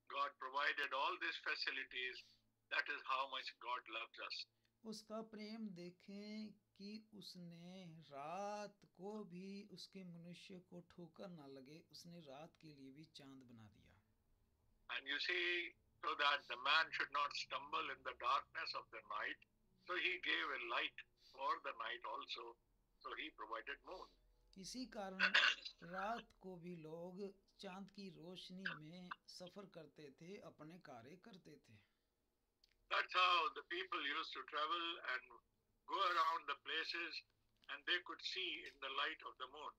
God provided all these facilities. That is how much God loves us. उसका प्रेम देखें कि उसने रात को भी उसके मनुष्य को ठोकर ना लगे, उसने रात के लिए भी चांद बना दिया. And you see, so that the man should not stumble in the darkness of the night, so he gave a light for the night also. So he provided moon. इसी कारण रात को भी लोग चांद की रोशनी में सफर करते थे, अपने कार्य करते थे. That's how the people used to travel and go around the places, and they could see in the light of the moon.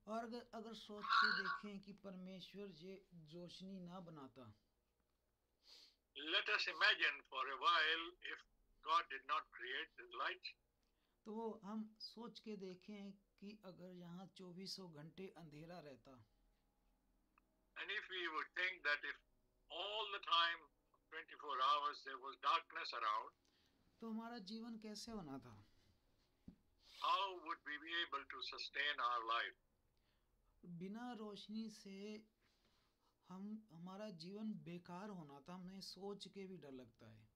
और अगर सोच के देखें कि परमेश्वर ये रोशनी ना बनाता, Let us imagine for a while if God did not create this light. तो हम सोच के देखें कि अगर यहाँ 2400 घंटे अंधेरा रहता, And if we would think that if all the time, 24 hours, there was darkness around, तो हमारा जीवन कैसे होना था? how would we be able to sustain our life? बिना रोशनी से हमारा जीवन बेकार होना था. हमें सोच के भी डर लगता है.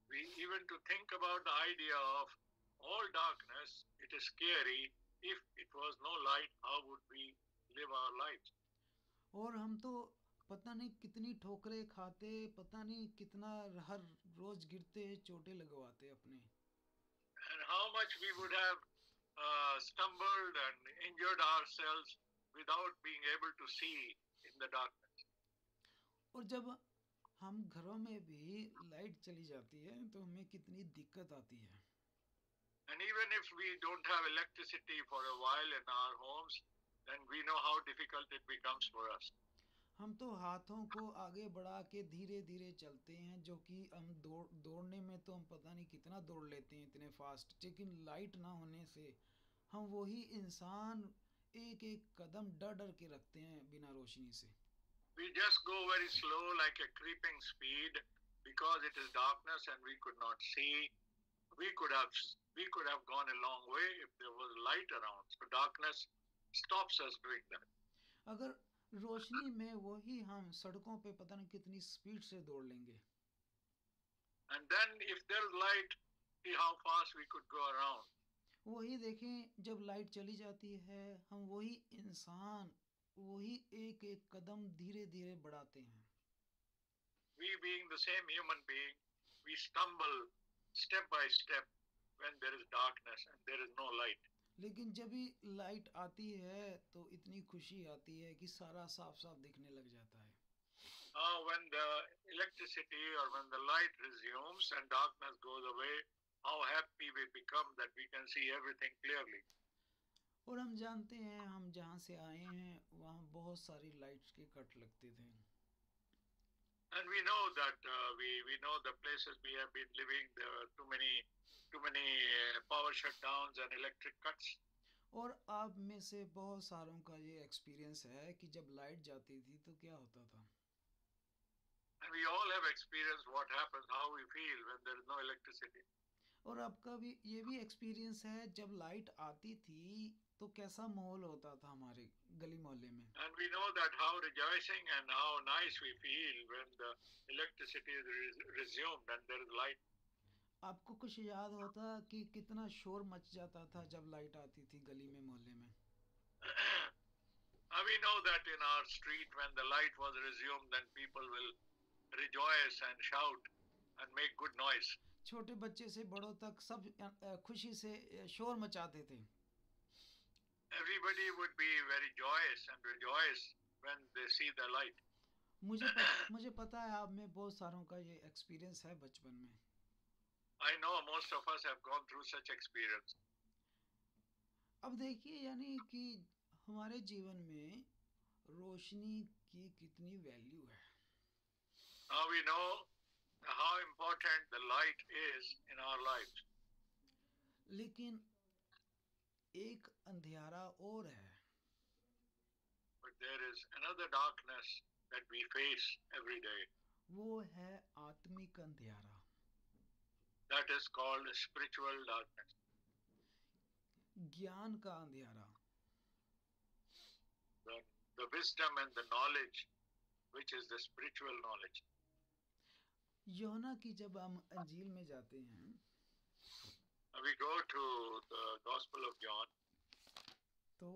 We even to think about the idea of all darkness, it is scary. If it was no light, how would we live our lives? और हम तो पता नहीं कितनी ठोकरें खाते, पता नहीं कितना हर रोज गिरते, चोटें लगवाते अपने. And how much we would have stumbled and injured ourselves without being able to see in the darkness. और जब हम घरों में भी लाइट चली जाती है तो हमें कितनी दिक्कत आती है. And even if we don't have electricity for a while in our homes, then we know how difficult it becomes for us. हम तो हाथों को आगे बढ़ा के धीरे धीरे चलते हैं, जो कि हम दौड़ने में तो हम पता नहीं कितना दौड़ लेते हैं इतने फास्ट, लेकिन लाइट ना होने से हम वही इंसान एक एक कदम डर डर के रखते हैं बिना रोशनी से. We just go very slow like a creeping speed because it is darkness and we could not see. We could have gone a long way if there was light around. So darkness stops us doing that. अगर रोशनी में वही हम सड़कों पे पता नहीं कितनी speed से दौड़ लेंगे. And then if there is light, see how fast we could go around. वही देखें, जब लाइट चली जाती है हम वही इंसान वही एक एक कदम धीरे धीरे बढ़ाते हैं. We being the same human being, we stumble step by step when there is darkness and there is no light. लेकिन जब भी लाइट आती है तो इतनी खुशी आती है कि सारा साफ साफ दिखने लग जाता है. When the electricity or when the light resumes and darkness goes away, how happy we become that we can see everything clearly. और हम जानते हैं हम जहाँ से आए हैं वहाँ बहुत सारी लाइट्स के कट लगते थे. And we know that we know the places we have been living, there are too many power shutdowns and electric cuts. और आप में से बहुत सारों का ये एक्सपीरियंस है कि जब लाइट जाती थी तो क्या होता था. And we all have experienced what happens, how we feel when there is no electricity. और आपका भी ये भी एक्सपीरियंस है जब लाइट आती थी तो कैसा माहौल होता था हमारे गली मोहल्ले में. And we know that how rejoicing and how nice we feel when the electricity is resumed and there is light. आपको कुछ याद होता कि कितना शोर मच जाता था जब लाइट आती थी गली में मोहल्ले में. We know that in our street when the light was resumed, then people will rejoice and shout and make good noise. छोटे बच्चे से बड़ों तक सब खुशी से शोर मचाते थे. Everybody would be very joyous and rejoice when they see the light. मुझे पता है आप में बहुत सारों का ये एक्सपीरियंस है बचपन में. I know most of us have gone through such experience. अब देखिए यानी कि हमारे जीवन में रोशनी की कितनी वैल्यू है. Now we know how important the light is in our lives. लेकिन एक अंधियारा और है. But there is another darkness that we face every day. वो है आत्मिक अंधियारा. That is called spiritual darkness. ज्ञान का अंधियारा. The wisdom and the knowledge, which is the spiritual knowledge. यूहन्ना की जब हम अंजील में जाते हैं We go to the Gospel of John. तो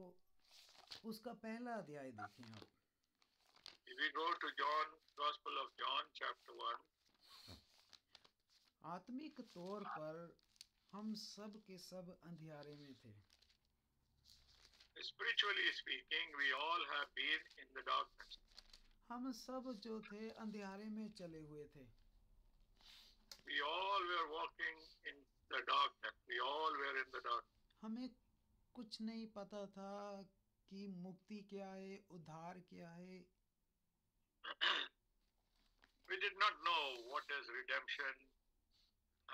उसका पहला अध्याय देखें आप. If we go to John, Gospel of John, chapter 1. आत्मिक तौर पर हम सब के सब अंधियारे में थे. Spiritually speaking, we all have been in the darkness. हम सब जो थे अंधियारे में चले हुए थे. We all were walking in the darkness. We all were in the darkness. हमें कुछ नहीं पता था कि मुक्ति क्या है, उद्धार क्या है. We did not know what is redemption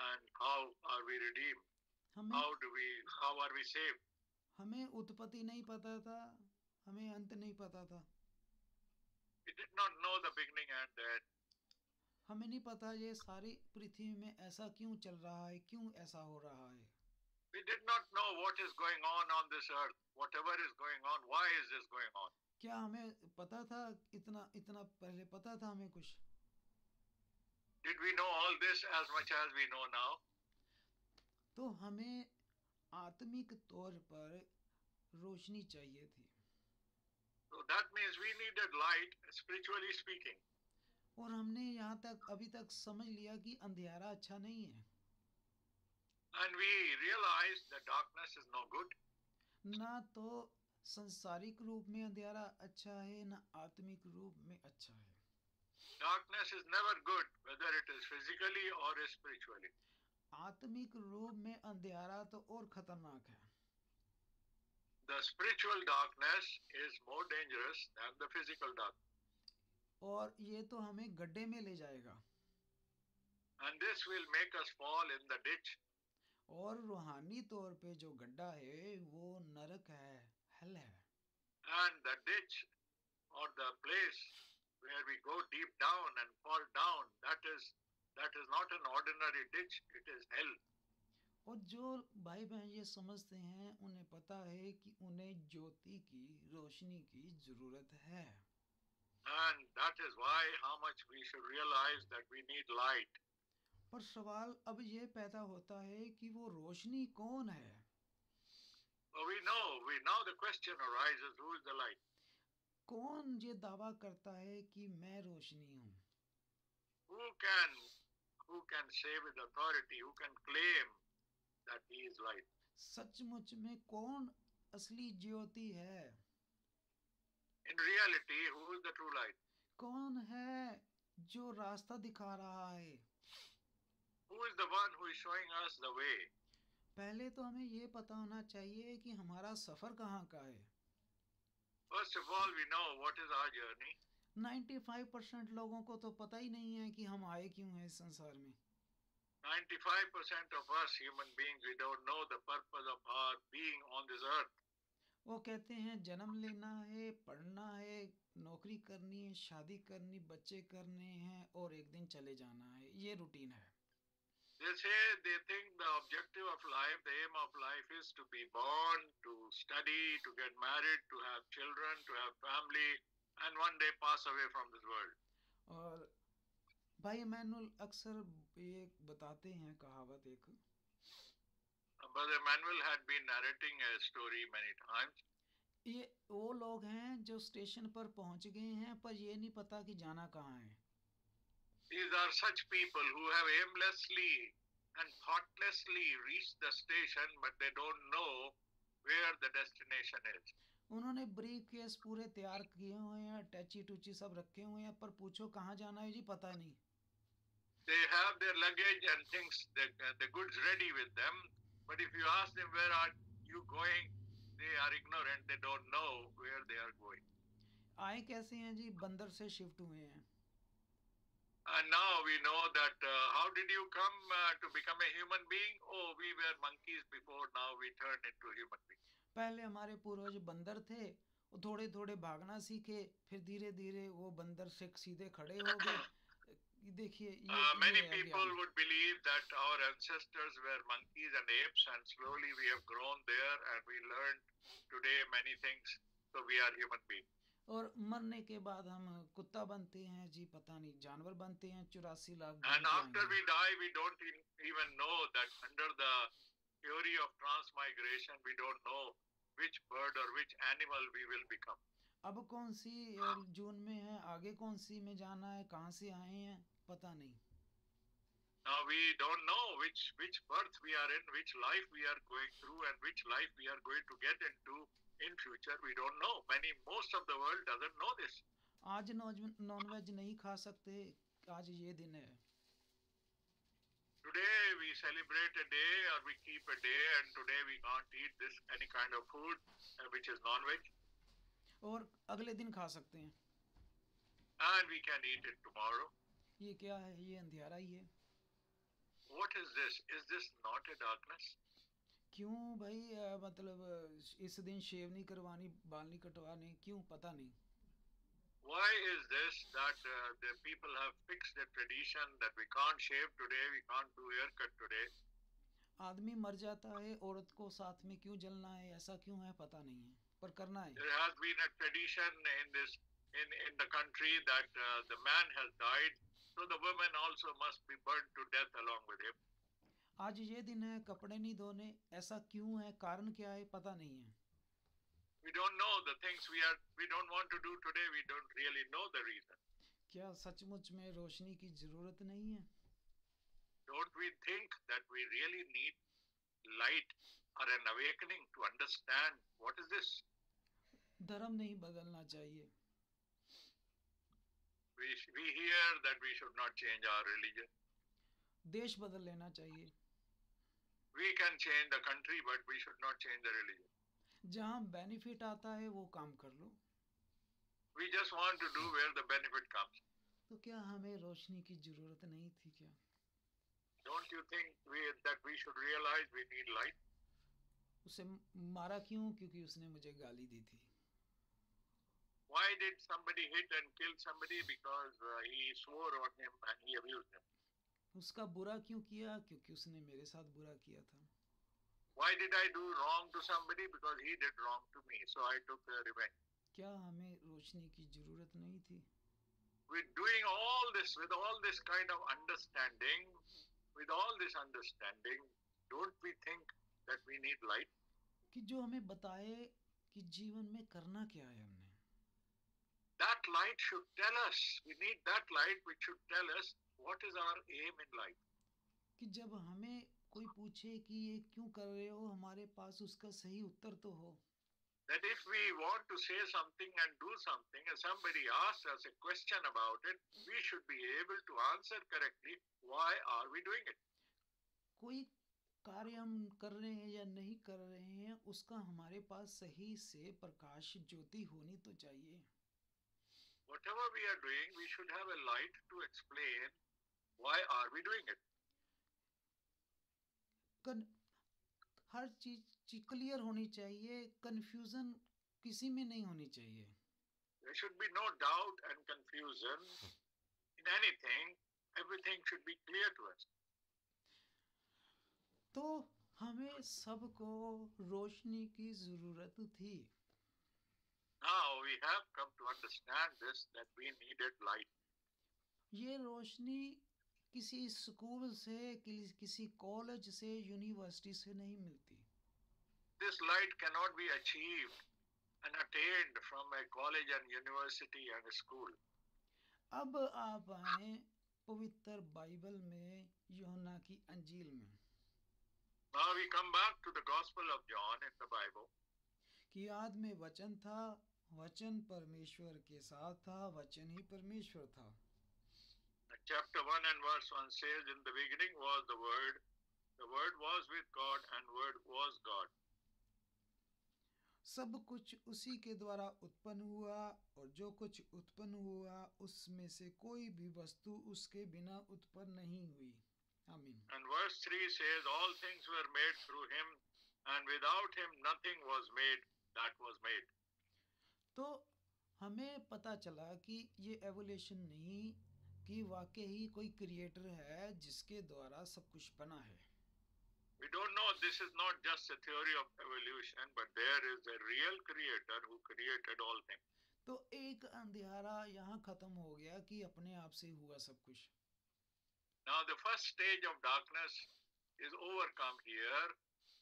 and how are we redeemed. How are we saved? हमें उत्पत्ति नहीं पता था, हमें अंत नहीं पता था. We did not know the beginning and the end. हमें नहीं पता ये सारी पृथ्वी में ऐसा क्यों चल रहा है, क्यों ऐसा हो रहा है. We did not know what is going on this earth. Whatever is going on, why is this going on? क्या हमें पता था, इतना पहले पता था हमें कुछ? Did we know all this as much as we know now? तो हमें आत्मिक तौर पर रोशनी चाहिए थी. So that means we needed light, spiritually speaking. और हमने यहाँ तक अभी तक समझ लिया कि अंधियारा अच्छा नहीं है. And we realized that darkness is no good. ना तो संसारिक रूप में अंधियारा अच्छा है, ना आत्मिक रूप में अच्छा है. Darkness is never good, whether it is physically or spiritually. आत्मिक रूप में अंधियारा तो और खतरनाक है. The spiritual darkness is more dangerous than the physical darkness. और ये तो हमें गड्ढे में ले जाएगा. And this will make us fall in the ditch. और रूहानी तौर पे जो गड्ढा है वो नरक है, hell है. And the ditch or the place where we go deep down and fall down, that is not an ordinary ditch, it is hell. और जो भाई बहन ये समझते हैं उन्हें पता है कि उन्हें ज्योति की, रोशनी की जरूरत है. And that is why how much we should realize that we need light. पर सवाल अब ये पैदा होता है कि वो रोशनी कौन है? We now the question arises, who is the light? कौन ये दावा करता है कि मैं रोशनी हूँ? Who can say with authority, who can claim that he is light? सचमुच में कौन असली ज्योति है? In reality, who is the true light? कौन है जो रास्ता दिखा रहा है? Who is the one who is showing us the way? पहले तो हमें ये पता होना चाहिए कि हमारा सफर कहाँ का है. First of all, we know what is our journey. 95% लोगों को तो पता ही नहीं है कि हम आए क्यों हैं इस संसार में. 95% of us human beings, we don't know the purpose of our being on this earth. वो कहते हैं जन्म लेना है, पढ़ना है, नौकरी करनी है, शादी करनी, बच्चे करने हैं और एक दिन चले जाना है. ये रूटीन है. They think the objective of life, the aim of life is to be born, to study, to get married, to have children, to have family, and one day pass away from this world. और भाई Emmanuel अक्सर ये बताते हैं कहावत एक. Brother Emmanuel had been narrating a story many times. ये वो लोग हैं जो स्टेशन पर पहुंच गए हैं पर ये नहीं पता कि जाना कहाँ है. These are such people who have aimlessly and thoughtlessly reached the station, but they don't know where the destination is. उन्होंने ब्रीफ केस पूरे तैयार किए हुए हैं, टैची टूची सब रखे हुए हैं, पर पूछो कहाँ जाना है जी पता नहीं. They have their luggage and things, the goods ready with them, but if you ask them where are you going, they are ignorant. They don't know where they are going. आए कैसे हैं जी? बंदर से शिफ्ट हुए हैं. And now we know that how did you come to become a human being? Oh, we were monkeys before, now we turned into human beings. पहले हमारे पूर्वज बंदर थे, वो थोड़े थोड़े भागना सीखे, फिर धीरे धीरे वो बंदर से सीधे खड़े हो गए. देखिए many people would believe that our ancestors were monkeys and apes, and slowly we have grown there and we learned today many things, so we are human beings. और मरने के बाद हम कुत्ता बनते हैं जी, पता नहीं जानवर बनते हैं 84 lakh. And after we die, we don't even know that under the theory of transmigration, we don't know which bird or which animal we will become. अब कौन सी जून में है, आगे कौन सी में जाना है, कहाँ से आए हैं पता नहीं. Now we don't know which birth we are in, which life we are going through, and which life we are going to get into in future. We don't know. Most of the world doesn't know this. आज non veg नहीं खा सकते, आज ये दिन है. Today we celebrate a day or we keep a day, and today we can't eat this any kind of food which is non-veg. और अगले दिन खा सकते हैं. And we can eat it tomorrow. ये क्या है? ये अंधियारा ही है. What is this? Is this not a darkness? क्यों भाई, मतलब इस दिन शेव नहीं करवानी, बाल नहीं कटवाने, क्यों? पता नहीं. Why is this that the people have fixed a tradition that we can't shave today, we can't do haircut today? आदमी मर जाता है, औरत को साथ में क्यों जलना है? ऐसा क्यों है पता नहीं है, पर करना है. There has been a tradition in the country that the man has died, so the woman also must be burned to death along with him. आज ये दिन है, कपड़े नहीं धोने, ऐसा क्यों है? कारण क्या है? पता नहीं है. We don't know the things we don't want to do today. We don't really know the reason. क्या सचमुच में रोशनी की जरूरत नहीं है? Don't we think that we really need light or an awakening to understand what is this? धर्म नहीं बदलना चाहिए. We hear that we should not change our religion. देश बदल लेना चाहिए. We can change the country, but we should not change the religion. जहाँ benefit आता है वो काम कर लो. We just want to do where the benefit comes. तो क्या हमें रोशनी की जरूरत नहीं थी क्या? Don't you think that we should realize we need light? उसे मारा क्यों? क्योंकि उसने मुझे गाली दी थी. Why did somebody hit and kill somebody? Because he swore on him and he abused him. उसका बुरा क्यों किया? क्योंकि उसने मेरे साथ बुरा किया था. Why did I do wrong to somebody? Because he did wrong to me, so I took revenge. क्या हमें रोशनी की जरूरत नहीं थी? With doing all this, with all this kind of understanding, don't we think that we need light? कि जो हमें बताए कि जीवन में करना क्या है हमने. That light should tell us. We need that light which should tell us what is our aim in life. कि जब हमें कोई पूछे कि ये क्यों कर रहे हो, हमारे पास उसका सही उत्तर तो हो. That if we want to say something and do something, and somebody asks us a question about it, we should be able to answer correctly. Why are we doing it? कोई कार्य हम कर रहे हैं या नहीं कर रहे हैं, उसका हमारे पास सही से प्रकाश ज्योति होनी तो चाहिए. Whatever we are doing, we should have a light to explain why are we doing it. हर चीज क्लियर होनी चाहिए, कंफ्यूजन किसी में नहीं होनी चाहिए. There should be no doubt and confusion in anything. Everything should be clear to us. तो हमें सबको रोशनी की जरूरत थी. Now we have come to understand this, that we needed light. ये रोशनी किसी स्कूल से, किसी कॉलेज से, यूनिवर्सिटी से नहीं मिलती. This light cannot be achieved and attained from a college and university and a school. अब आप आए पवित्र बाइबल में, यूहन्ना की अंजील में. Now we come back to the Gospel of John in the Bible. कि आदि में वचन था, वचन परमेश्वर के साथ था, वचन ही परमेश्वर था. Chapter 1 and verse 1 says, in the beginning was the Word was with God, and Word was God. सब कुछ उसी के द्वारा उत्पन्न हुआ, और जो कुछ उत्पन्न हुआ उसमें से कोई भी वस्तु उसके बिना उत्पन्न नहीं हुई. आमीन. And verse 3 says, all things were made through him, and without him nothing was made that was made. तो हमें पता चला कि ये एवोल्यूशन नहीं, कि वाकई ही कोई क्रिएटर है जिसके द्वारा सब कुछ बना है. We don't know, this is not just a theory of evolution, but there is a real creator who created all things. तो एक अंधियारा यहाँ खत्म हो गया कि अपने आप से हुआ सब कुछ. Now the first stage of darkness is overcome here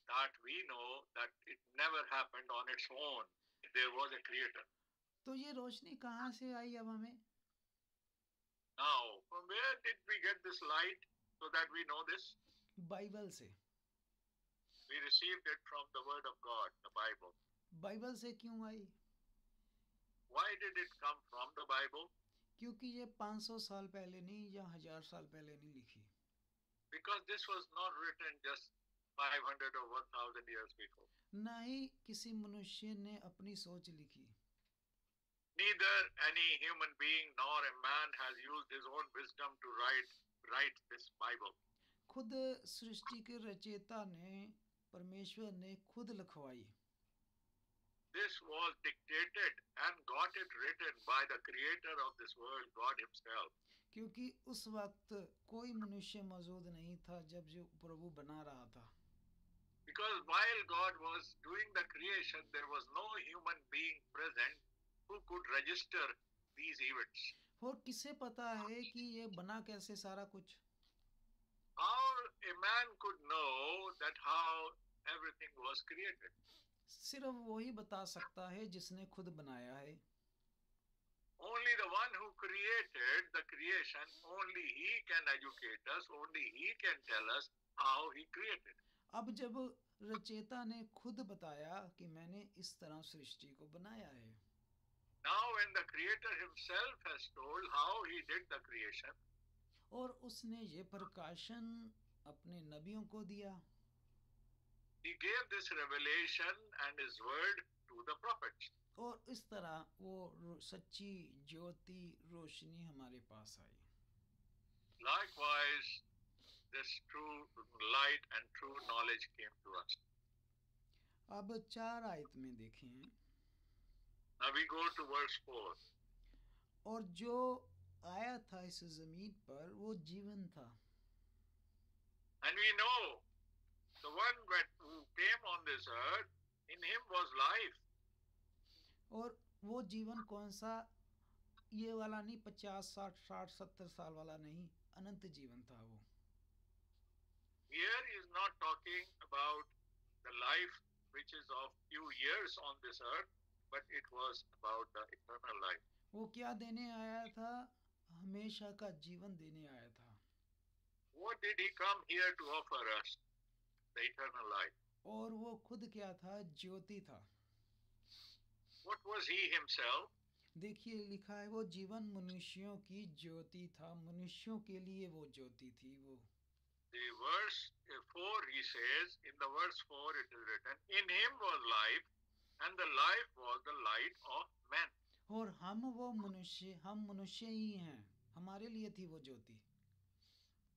that we know that it never happened on its own. There was a creator. तो ये रोशनी कहाँ से आई अब हमें? Now, from where did we get this light so that we know this? Bible से। We received it from the word of God, the Bible. Bible से क्यों आई? Why did it come from the Bible? क्योंकि ये 500 साल पहले नहीं या 1000 साल पहले नहीं लिखी। Because this was not written just 500 or 1000 years before. ना ही किसी मनुष्य ने अपनी सोच लिखी। Neither any human being nor a man has used his own wisdom to write this Bible. खुद सृष्टि के रचयिता ने, परमेश्वर ने खुद लिखवाई। This was dictated and got it written by the creator of this world, God himself. क्योंकि उस वक्त कोई मनुष्य मौजूद नहीं था जब जो प्रभु बना रहा था। Because while God was doing the creation, there was no human being present who could register these events. और किसे पता है कि ये बना कैसे सारा कुछ? How a man could know that how everything was created? सिर्फ वही बता सकता है जिसने खुद बनाया है। Only the one who created the creation, only he can educate us, only he can tell us how he created. अब जब रचयिता ने खुद बताया कि मैंने इस तरह सृष्टि को बनाया है। Now when the creator himself has told how he did the creation, और उसने ये प्रकाशन अपने नबियों को दिया। he gave this revelation and his word to the prophets. और इस तरह वो सच्ची ज्योति रोशनी हमारे पास आई। Likewise, this true light and true knowledge came to us. अब 4 आयत में देखें। Now we go to verse 4. और जो आया था इस जमीन पर वो जीवन था। And we know the one who came on this earth, in him was life. और वो जीवन कौन सा? ये वाला नहीं, 50, 60, 60, 70 साल वाला नहीं, अनंत जीवन था वो। Here he is not talking about the life which is of few years on this earth, but it was about the eternal life. वो क्या देने आया था? हमेशा का जीवन देने आया था। What did he come here to offer us? The eternal life. और वो खुद क्या था? ज्योति था। What was he himself? देखिए लिखा है वो जीवन मनुष्यों की ज्योति था, मनुष्यों के लिए वो ज्योति थी वो। The verse 4 he says, in the verse 4 it is written, in him was life and the life was the light of men. और हम मनुष्य ही हैं, हमारे लिए थी वो ज्योति।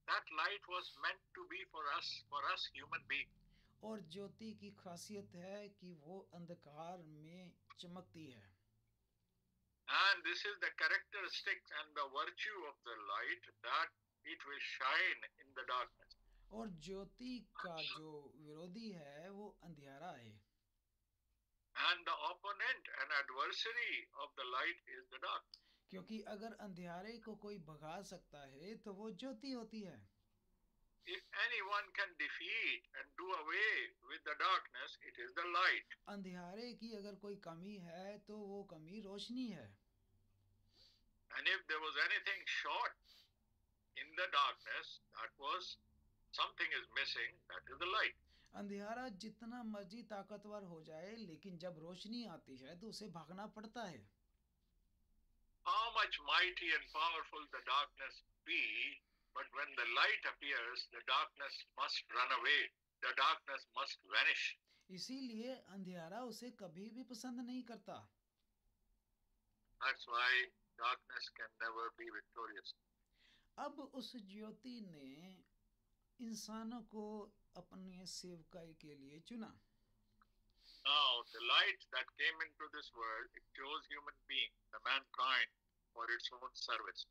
That light was meant to be for us human beings. और ज्योति की खासियत है कि वो अंधकार में चमकती है। And this is the characteristics and the virtue of the light, that it will shine in the darkness. और ज्योति का जो विरोधी है वो अंधियारा है। And the opponent and adversary of the light is the dark. क्योंकि अगर अंधियारे को कोई भगा सकता है तो वो ज्योति होती है। If anyone can defeat and do away with the darkness, it is the light. अंधियारे की अगर कोई कमी है तो वो कमी रोशनी है। And if there was anything short in the darkness, that was something is missing, that is the light. अंधियारा जितना मर्जी ताकतवर हो जाए, लेकिन जब रोशनी आती है तो उसे भागना पड़ता है। How much mighty and powerful the darkness be, but when the light appears, the darkness must run away. The darkness must vanish. इसीलिए अंधियारा उसे कभी भी पसंद नहीं करता। That's why darkness can never be victorious. अब उस ज्योति ने इंसानों को अपने सेवकाई के लिए चुना। Now, the light that came into this world, it chose human beings, the mankind, for its own service.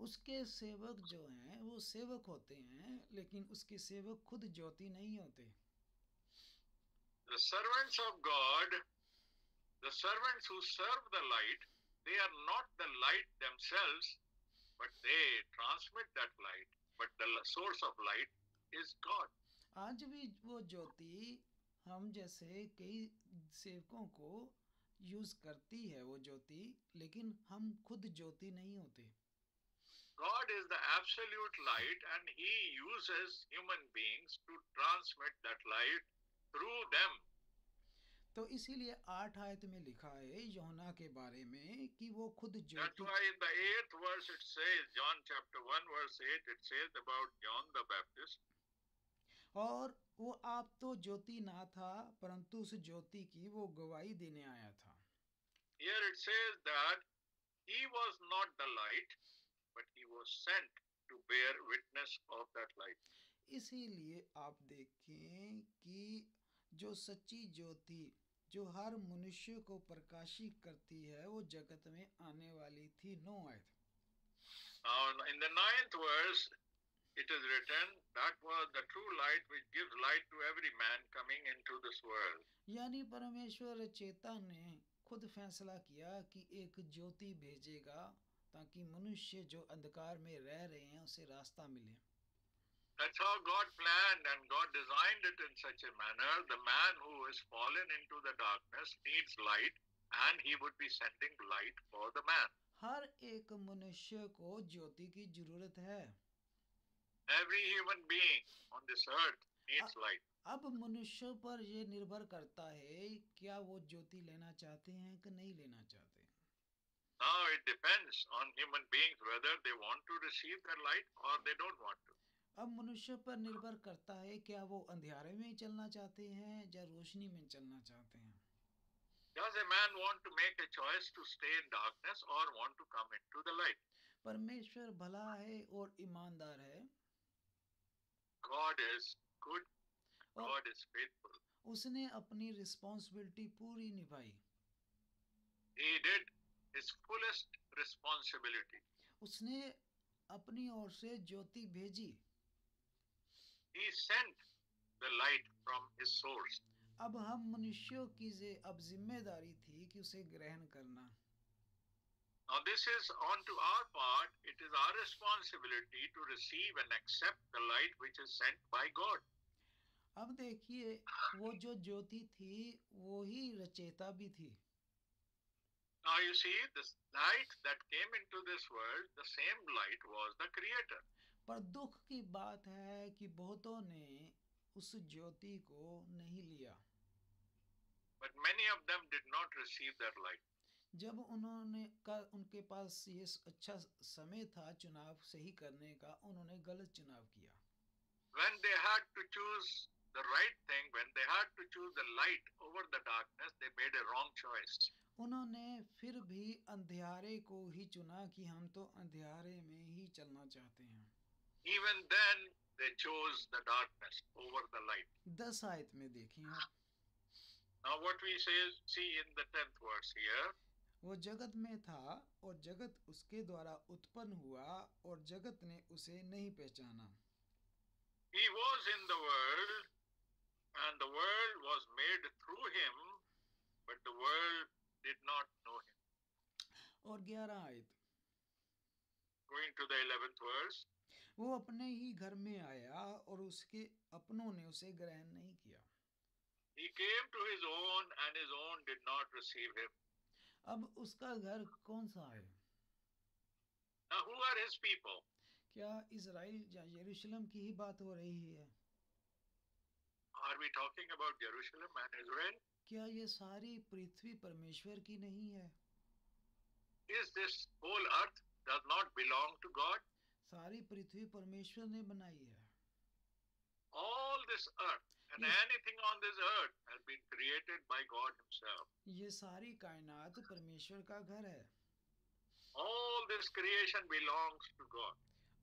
उसके सेवक जो हैं वो सेवक होते हैं, लेकिन उसके सेवक खुद ज्योति नहीं होते। The servants of God, the servants who serve the light, they are not the light themselves, but they transmit that light. But the source of light is God. आज भी वो ज्योति हम जैसे कई सेवकों को यूज करती है वो ज्योति, लेकिन हम खुद ज्योति नहीं होते। God is the absolute light and he uses human beings to transmit that light through them. तो इसीलिए 8 आयत में लिखा है यूहन्ना के बारे में कि वो खुद That's Jyoti. why in the 8th verse it says, John chapter 1 verse 8, it says about John the Baptist. और वो आप तो ज्योति ना था, परंतु उस ज्योति की वो गवाही देने आया था। Here it says that he was not the light, but he was sent to bear witness of that light. इसीलिए आप देखें कि जो सच्ची ज्योति जो हर मनुष्य को प्रकाशित करती है वो जगत में आने वाली थी। 9 आयत। Now in the 9th verse it is written that was the true light which gives light to every man coming into this world. यानी परमेश्वर चेता ने खुद फैसला किया कि एक ज्योति भेजेगा ताकि मनुष्य जो अंधकार में रह रहे हैं उसे रास्ता मिले। That's how God planned and God designed it in such a manner. The man who is fallen into the darkness needs light and he would be sending light for the man. हर एक मनुष्य को ज्योति की जरूरत है। Every human being on this earth needs light. अब मनुष्यों पर ये निर्भर करता है क्या वो ज्योति लेना चाहते हैं कि नहीं लेना चाहते। Now it depends on human beings whether they want to receive the light or they don't want to. अब मनुष्य पर निर्भर करता है क्या वो अंधेरे में चलना चाहते हैं या रोशनी में चलना चाहते हैं। Does a man want to make a choice to stay in darkness or want to come into the light? परमेश्वर भला है और ईमानदार है। God is good. God is faithful. उसने अपनी रिस्पॉन्सिबिलिटी पूरी निभाई। He did his fullest responsibility. उसने अपनी ओर से ज्योति भेजी। He sent the light from his source. अब हम मनुष्यों की अब जिम्मेदारी थी कि उसे ग्रहण करना। Now this is on to our part. It is our responsibility to receive and accept the light which is sent by God. अब देखिए वो जो ज्योति थी वो ही रचयिता भी थी। Now you see this light that came into this world, the same light was the creator. पर दुख की बात है कि बहुतों ने उस ज्योति को नहीं लिया। But many of them did not receive that light. जब उनके पास ये अच्छा समय था चुनाव सही करने का, उन्होंने गलत चुनाव किया। When they had to choose the right thing, when they had to choose the light over the darkness, they made a wrong choice. उन्होंने फिर भी अंधेरे को ही चुना कि हम तो अंधेरे में ही चलना चाहते हैं। Even then they chose the darkness over the light. 10 आयत में देखें आप। Now what we see in the 10th verse here. वो जगत में था और जगत उसके द्वारा उत्पन्न हुआ और जगत ने उसे नहीं पहचाना। He was in the world and the world was made through him, but the world did not know him. और 11 आयत। Going to the 11th verse. वो अपने ही घर में आया और उसके अपनों ने उसे ग्रहण नहीं किया। He came to his own and his own did not receive him. अब उसका घर कौन सा है? Now who are his people? क्या इज़राइल या यरूशलेम की ही बात हो रही है? Are we talking about Jerusalem and Israel? क्या ये सारी पृथ्वी परमेश्वर की नहीं है? Is this whole earth does not belong to God? सारी पृथ्वी परमेश्वर ने बनाई है। All this earth and anything on this earth has been created by God himself. ये सारी कायनात परमेश्वर का घर है। All this creation belongs to God.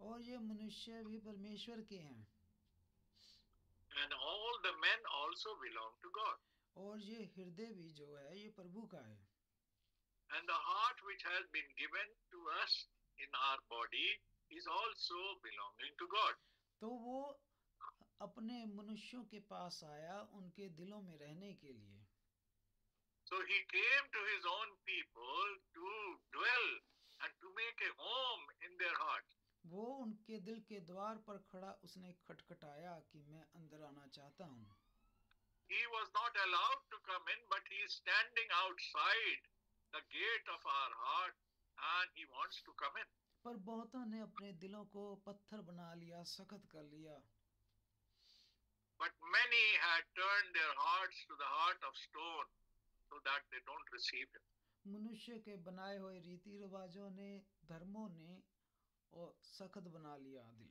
और ये मनुष्य भी परमेश्वर के हैं। And all the men also belong to God. और ये हृदय भी जो है ये प्रभु का है। And the heart which has been given to us in our body is also belonging to God. तो वो अपने मनुष्यों के पास आया उनके दिलों में रहने के लिए। So he came to his own people to dwell and to make a home in their hearts. वो उनके दिल के द्वार पर खड़ा उसने खटखटाया कि मैं अंदर आना चाहता हूँ. He was not allowed to come in, but he is standing outside the gate of our heart and he wants to come in. पर बहुतों ने अपने दिलों को पत्थर बना लिया, सख्त कर लिया. But many had turned their hearts to the heart of stone so that they don't receive him. मनुष्य के बनाए हुए रीति रिवाजों ने, धर्मों ने और सख्त बना लिया दिल.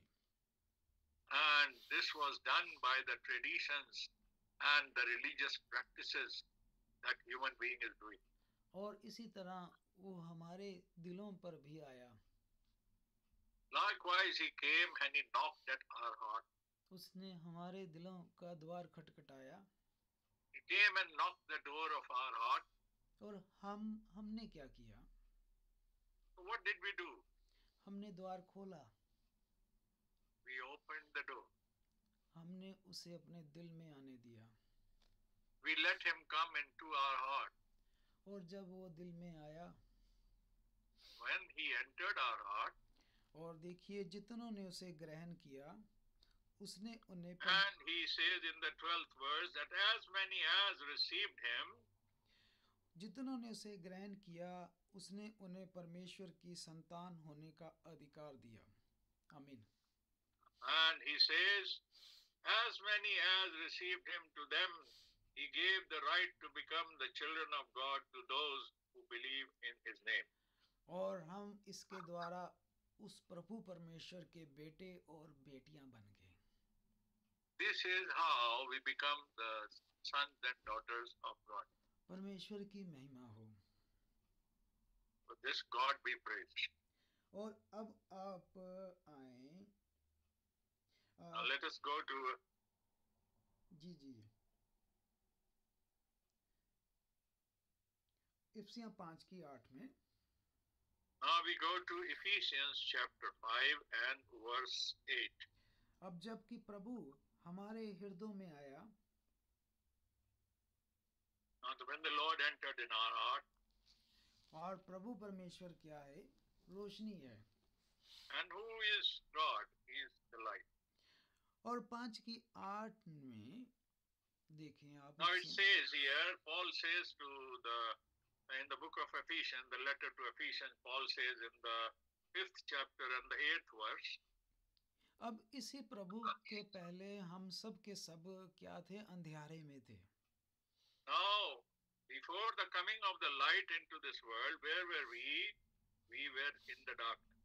And this was done by the traditions and the religious practices that human being is doing. और इसी तरह वो हमारे दिलों पर भी आया. Likewise, he came and he knocked at our heart. उसने हमारे दिलों का द्वार खटखटाया. He came and knocked the door of our heart. और हमने क्या किया? So what did we do? हमने द्वार खोला. We opened the door. हमने उसे अपने दिल में आने दिया. We let him come into our heart. और जब वो दिल में आया, When he entered our heart, और देखिए जितनों ने उसे ग्रहण किया, उसने उन्हें and he says in the 12th verse that as many as received him, जितनों ने उसे ग्रहण किया, उसने उन्हें परमेश्वर की संतान होने का अधिकार दिया. आमीन. and he says, as many as received him, to them he gave the right to become the children of God to those who believe in his name. और हम इसके द्वारा उस प्रभु परमेश्वर के बेटे और बेटियां बन गए. This is how we become the sons and daughters of God. परमेश्वर की महिमा हो. For this God be praised. और अब आप आए. Now let us go to जी. इफिसियां 5:8 में. Now we go to Ephesians chapter 5 and verse 8. अब जबकि प्रभु हमारे हृदयों में आया. Now when the Lord entered in our heart, और प्रभु परमेश्वर क्या है? रोशनी है. and who is God? He is the light. और 5:8 में देखें आप. Now it says here, Paul says in the book of Ephesians, the letter to Ephesians, Paul says in the 5th chapter and the 8th verse. अब इसी प्रभु के पहले हम सब के सब क्या थे? अंधियारे में थे. Now, before the coming of the light into this world, where were we? We were in the darkness.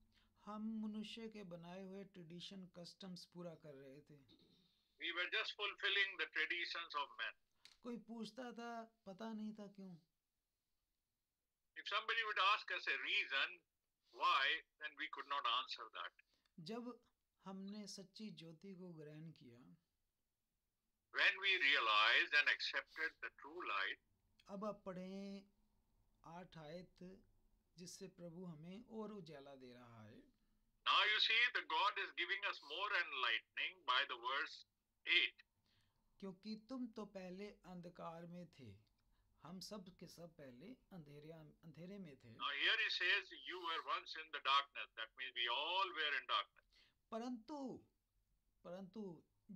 हम मनुष्य के बनाए हुए ट्रेडिशन, कस्टम्स पूरा कर रहे थे. We were just fulfilling the traditions of men. कोई पूछता था, पता नहीं था क्यों. If somebody would ask us a reason why, then we could not answer that. जब हमने सच्ची ज्योति को ग्रहण किया, when we realized and accepted the true light, अब आप पढ़ें 8 आयत, जिससे प्रभु हमें और उजाला दे रहा है. now you see the God is giving us more enlightening by the verse 8. क्योंकि तुम तो पहले अंधकार में थे, हम सब के सब पहले अंधेरे में थे. Now here he says you were once in the darkness. That means we all were in darkness. परंतु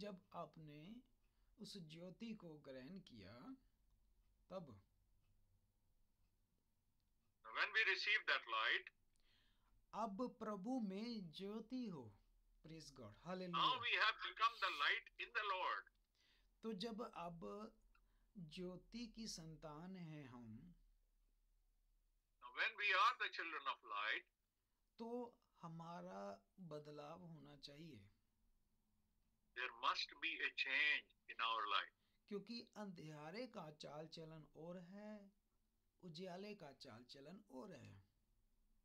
जब आपने उस ज्योति को ग्रहण किया, तब when we received that light, अब प्रभु में ज्योति हो. Praise God. now hallelujah. we have become the light in the Lord. तो जब अब ज्योति की संतान हैं हम, Now when we are the children of light, तो हमारा बदलाव होना चाहिए. there must be a change in our life. क्योंकि अंधेरे का चाल चलन और है, उजाले का चाल चलन और है.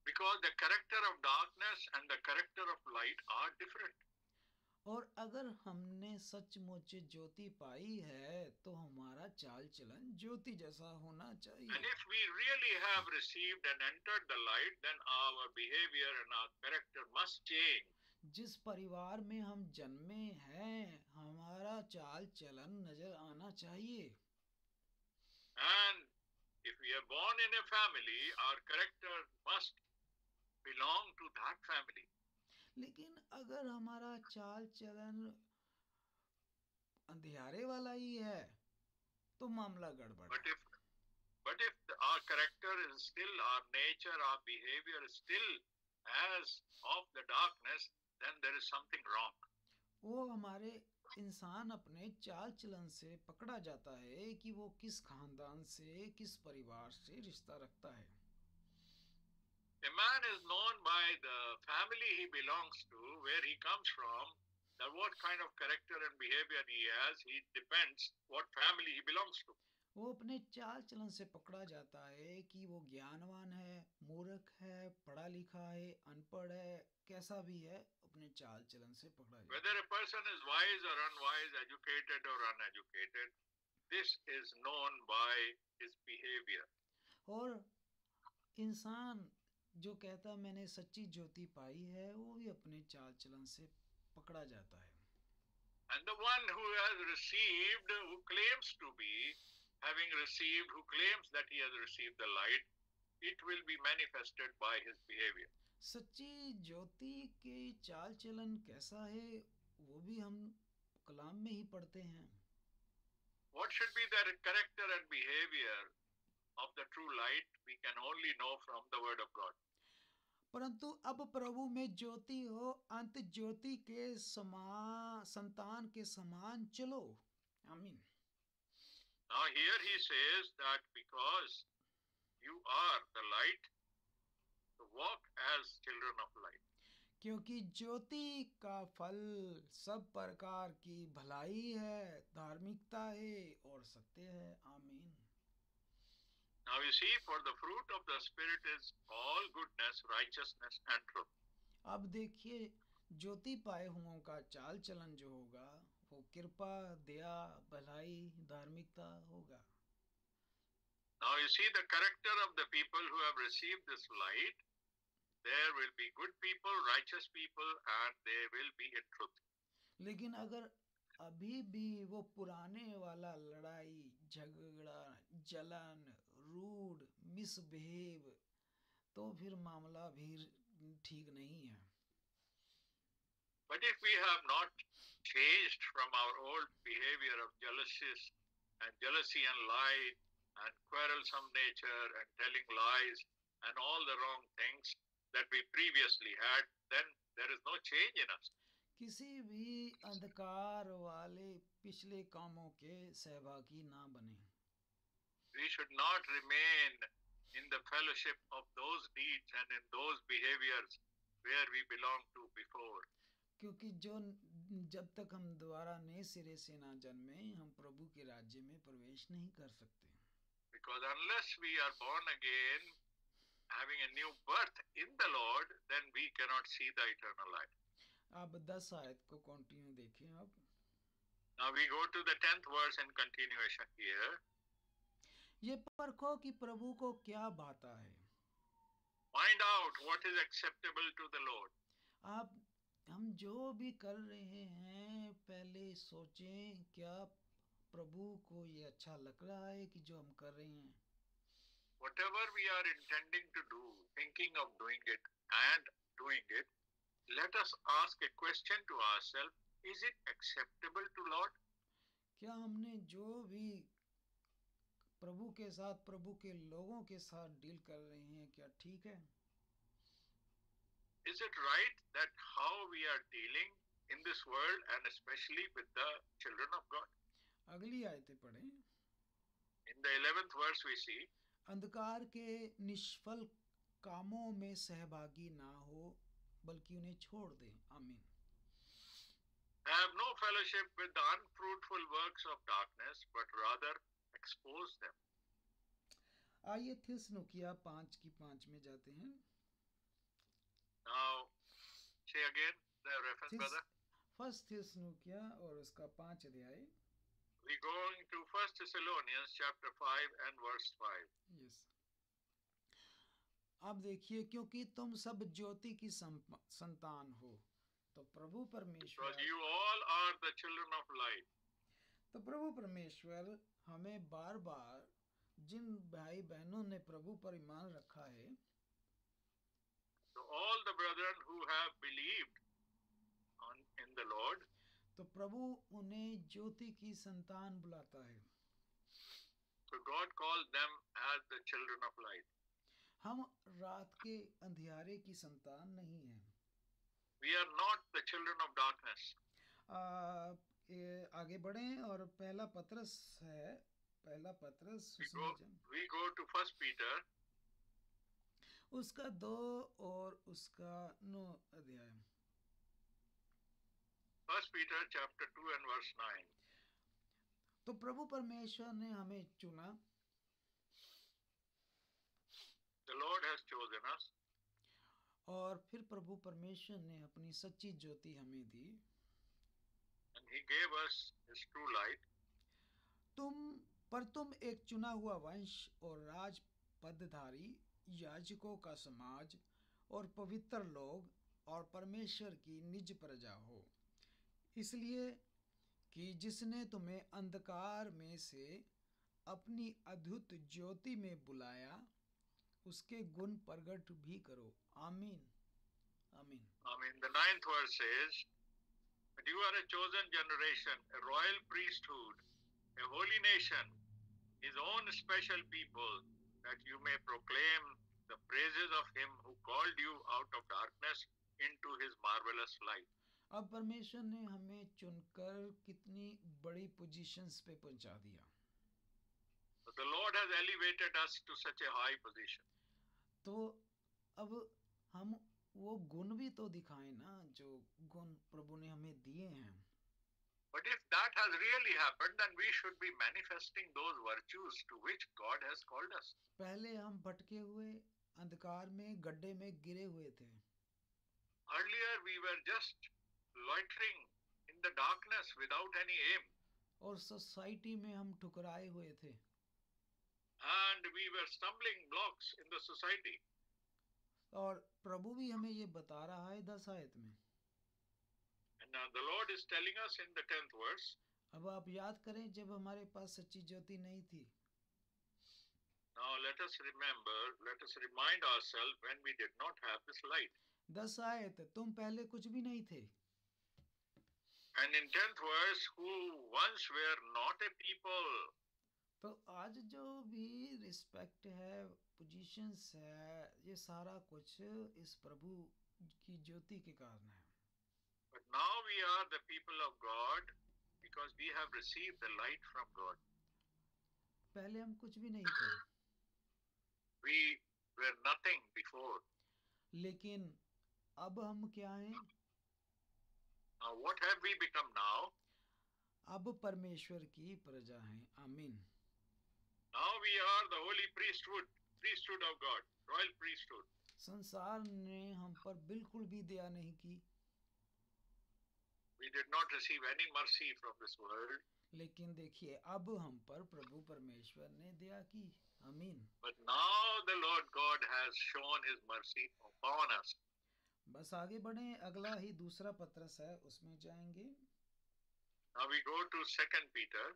Because the character of darkness and the character of light are different. और अगर हमने सचमुच ज्योति पाई है, तो हमारा चाल चलन ज्योति जैसा होना चाहिए. And if we really have received and entered the light, then our behavior and our character must change. जिस परिवार में हम जन्मे हैं, हमारा चाल चलन नजर आना चाहिए. And if we are born in a family, our character must belong to that family. लेकिन अगर हमारा चाल चलन अंधियारे वाला ही है तो मामला गड़बड़ But है। if our character is still, our nature, our behavior is still as of the darkness, then there is something wrong. वो हमारे इंसान अपने चाल चलन से पकड़ा जाता है कि वो किस खानदान से, किस परिवार से रिश्ता रखता है। A man is known by the family he belongs to, where he comes from, that what kind of character and behavior he has, he depends what family he belongs to. वो अपने चाल चलन से पकड़ा जाता है कि वो ज्ञानवान है, मूर्ख है, पढ़ा लिखा है, अनपढ़ है, कैसा भी है, अपने चाल चलन से पकड़ा जाता Whether है। a person is wise or unwise, educated or uneducated, this is known by his behavior. और इंसान जो कहता है मैंने सच्ची ज्योति पाई है, वो भी अपने चाल चलन से पकड़ा जाता है। And the one who has received, who claims to be having received, who claims that he has received the light, it will be manifested by his behavior. सच्ची ज्योति के चाल चलन कैसा है, वो भी हम कलाम में ही पढ़ते हैं। What should be the character and behavior of the true light, we can only know from the word of God. परंतु अब प्रभु में ज्योति हो, अंत ज्योति के संतान के समान चलो। आमीन। Now here he says that because you are the light, to walk as children of light. क्योंकि ज्योति का फल सब प्रकार की भलाई है, धार्मिकता है और सत्य है। आमीन। Now you see, for the fruit of the Spirit is all goodness, righteousness and truth. अब देखिए, ज्योति पाए हुओं का चाल चलन जो होगा वो कृपा, दया, भलाई, धार्मिकता होगा। Now you see the character of the people who have received this light. There will be good people, righteous people, and they will be in truth. लेकिन अगर अभी भी वो पुराने वाला लड़ाई, झगड़ा, जलन, रूड, मिसबिहेव, तो फिर मामला भी ठीक नहीं है। But if we have not changed from our old behavior of jealousy and lie and quarrelsome nature and telling lies and all the wrong things that we previously had, then there is no change in us. किसी भी अंधकार वाले पिछले कामों के सहभागी ना बने। We should not remain in the fellowship of those deeds and in those behaviors where we belonged to before. क्योंकि जब तक हम दोबारा नए सिरे से ना जन्मे, हम प्रभु के राज्य में प्रवेश नहीं कर सकते। Because unless we are born again, having a new birth in the Lord, then we cannot see the eternal life. अब 10 आयत को कंटिन्यू देखें। अब Now we go to the 10th verse in continuation here. ये परखो कि प्रभु को क्या भाता है। Find out what is acceptable to the Lord. आप हम जो भी कर रहे हैं, पहले सोचें क्या प्रभु को ये अच्छा लग रहा है कि जो हम कर रहे हैं। Whatever we are intending to do, thinking of doing it and doing it, let us ask a question to ourselves, is it acceptable to Lord? क्या हमने जो भी प्रभु के साथ, प्रभु के लोगों के साथ डील कर रहे हैं, क्या ठीक है? Is it right that how we are dealing in this world and especially with the children of God? अगली आयतें पढ़ें। In the 11th verse we see, अंधकार के निष्फल कामों में सहभागी ना हो, बल्कि उन्हें छोड़ दें। आमीन। have no fellowship with the unfruitful works of darkness, but rather expose them. आइए थिस्सलुनीकिया 5:5 में जाते हैं। Now, say again the reference, brother. First थिस्सलुनीकिया और उसका 5 अध्याय। We going to 1 Thessalonians chapter 5 and verse 5. Yes. अब देखिए, क्योंकि तुम सब ज्योति की संतान हो, तो प्रभु परमेश्वर, Because you all are the children of light. तो प्रभु परमेश्वर हमें बार बार जिन भाई बहनों ने प्रभु पर ईमान रखा है, So all the brethren who have believed in the Lord. तो प्रभु उन्हें ज्योति की संतान बुलाता है. So God called them as the children of light. हम रात के अंधियारे की संतान नहीं हैं. We are not the children of darkness. आगे बढ़ें और पहला पत्रस है. पहला पत्रस We go to 1 Peter. उसका 2 और उसका 9 अध्याय. 1 Peter chapter 2 and verse 9. तो प्रभु परमेश्वर ने हमें चुना. The Lord has chosen us. और फिर प्रभु परमेश्वर ने अपनी सच्ची ज्योति हमें दी. And he gave us his true light. तुम एक चुना हुआ वंश और राज पदधारी, याजकों का समाज और पवित्र लोग और परमेश्वर की निज प्रजा हो, इसलिए कि जिसने तुम्हें अंधकार में से अपनी अद्भुत ज्योति में बुलाया, उसके गुण प्रगट भी करो. आमीन. आमीन. Amen. The 9th verse says, "But you are a chosen generation, a royal priesthood, a holy nation, his own special people, that you may proclaim the praises of him who called you out of darkness into his marvelous light." अब परमेश्वर ने हमें चुनकर कितनी बड़ी positions पे पहुंचा दिया. So the Lord has elevated us to such a high position. तो अब हम वो गुण भी तो दिखाएं ना, जो गुण प्रभु ने हमें दिए हैं. But if that has really happened, then we should be manifesting those virtues to which God has called us. पहले हम भटके हुए, अंधकार में, गड्ढे में गिरे हुए थे. Earlier we were just loitering in the darkness without any aim. और सोसाइटी में हम ठुकराए हुए थे. And we were stumbling blocks in the society. और प्रभु भी हमें ये बता रहा है 10 आयत में. And now the Lord is telling us in the 10th verse. अब आप याद करें जब हमारे पास सच्ची ज्योति नहीं थी. Now let us remind ourselves when we did not have this light. 10 आयत, तुम पहले कुछ भी नहीं थे. And in 10th verse, who once were not a people. तो आज जो भी रिस्पेक्ट है, पोजीशंस है, ये सारा कुछ इस प्रभु की ज्योति के कारण है. But now we are the people of God because we have received the light from God. पहले हम कुछ भी नहीं थे. We were nothing before. लेकिन अब हम क्या हैं? Now what have we become now? अब परमेश्वर की प्रजा हैं. आमीन. Now we are the holy priesthood of God, royal priesthood. संसार ने हम पर बिल्कुल भी दया नहीं की. We did not receive any mercy from this world. लेकिन देखिए अब हम पर प्रभु परमेश्वर ने दया की. आमीन. But now the Lord God has shown his mercy upon us. बस आगे बढ़ें. अगला ही दूसरा पत्रस है, उसमें जाएंगे. Now we go to 2 Peter.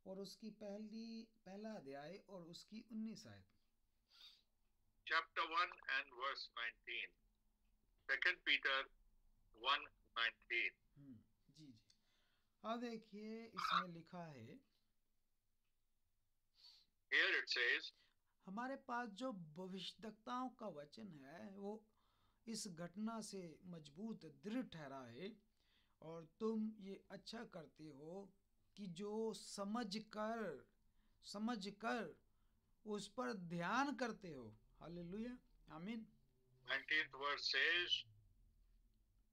और उसकी पहला अध्याय और उसकी 19 आयत. Chapter 1 and verse 19. 2 Peter 1:19. जी. अब देखिए इसमें लिखा है. Here it says, हमारे पास जो भविष्यद्वक्ताओं का वचन है वो इस घटना से मजबूत दृढ़ ठहरा है, और तुम ये अच्छा करते हो कि जो समझकर उस पर ध्यान करते हो. हालेलुया. आमीन. 19th verse says,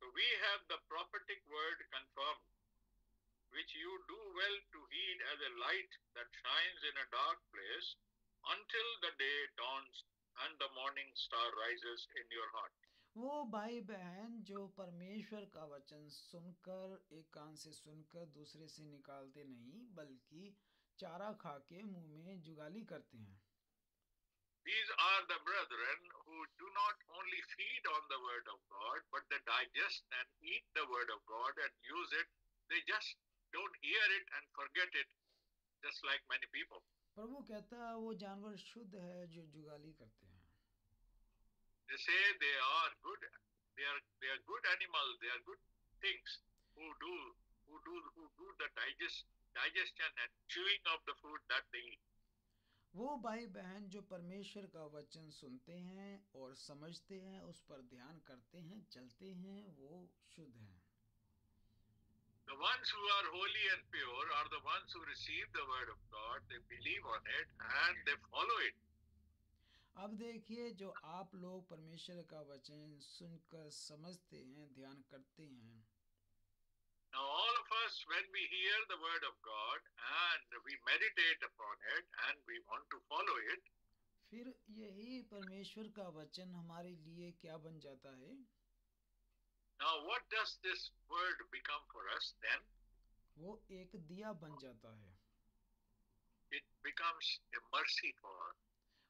"So we have the prophetic word confirmed, which you do well to heed as a light that shines in a dark place until the day dawns and the morning star rises in your heart." वो भाई बहन जो परमेश्वर का वचन सुनकर, एक कान से सुनकर दूसरे से निकालते नहीं, बल्कि चारा खा के मुंह में जुगाली करते हैं. These are the brethren who do not only feed on the word of God, but they digest and eat the word of God and use it. They just don't hear it and forget it, just like many people. प्रभु कहता है वो जानवर शुद्ध है जो जुगाली करते हैं. They say they are good. They are good animals. They are good things. who do the digestion and chewing of the food that they eat. वो भाई बहन जो परमेश्वर का वचन सुनते हैं और समझते हैं, उस पर ध्यान करते हैं, चलते हैं, वो शुद्ध हैं. The ones who are holy and pure are the ones who receive the word of God, they believe on it and they follow it. अब देखिए, जो आप लोग परमेश्वर का वचन सुनकर समझते हैं, ध्यान करते हैं. Now all of us, when we hear the word of God and we meditate upon it and we want to follow it, फिर यही परमेश्वर का वचन हमारे लिए क्या बन जाता है? now what does this word become for us then? वो एक दिया बन जाता है. It becomes a mercy for us.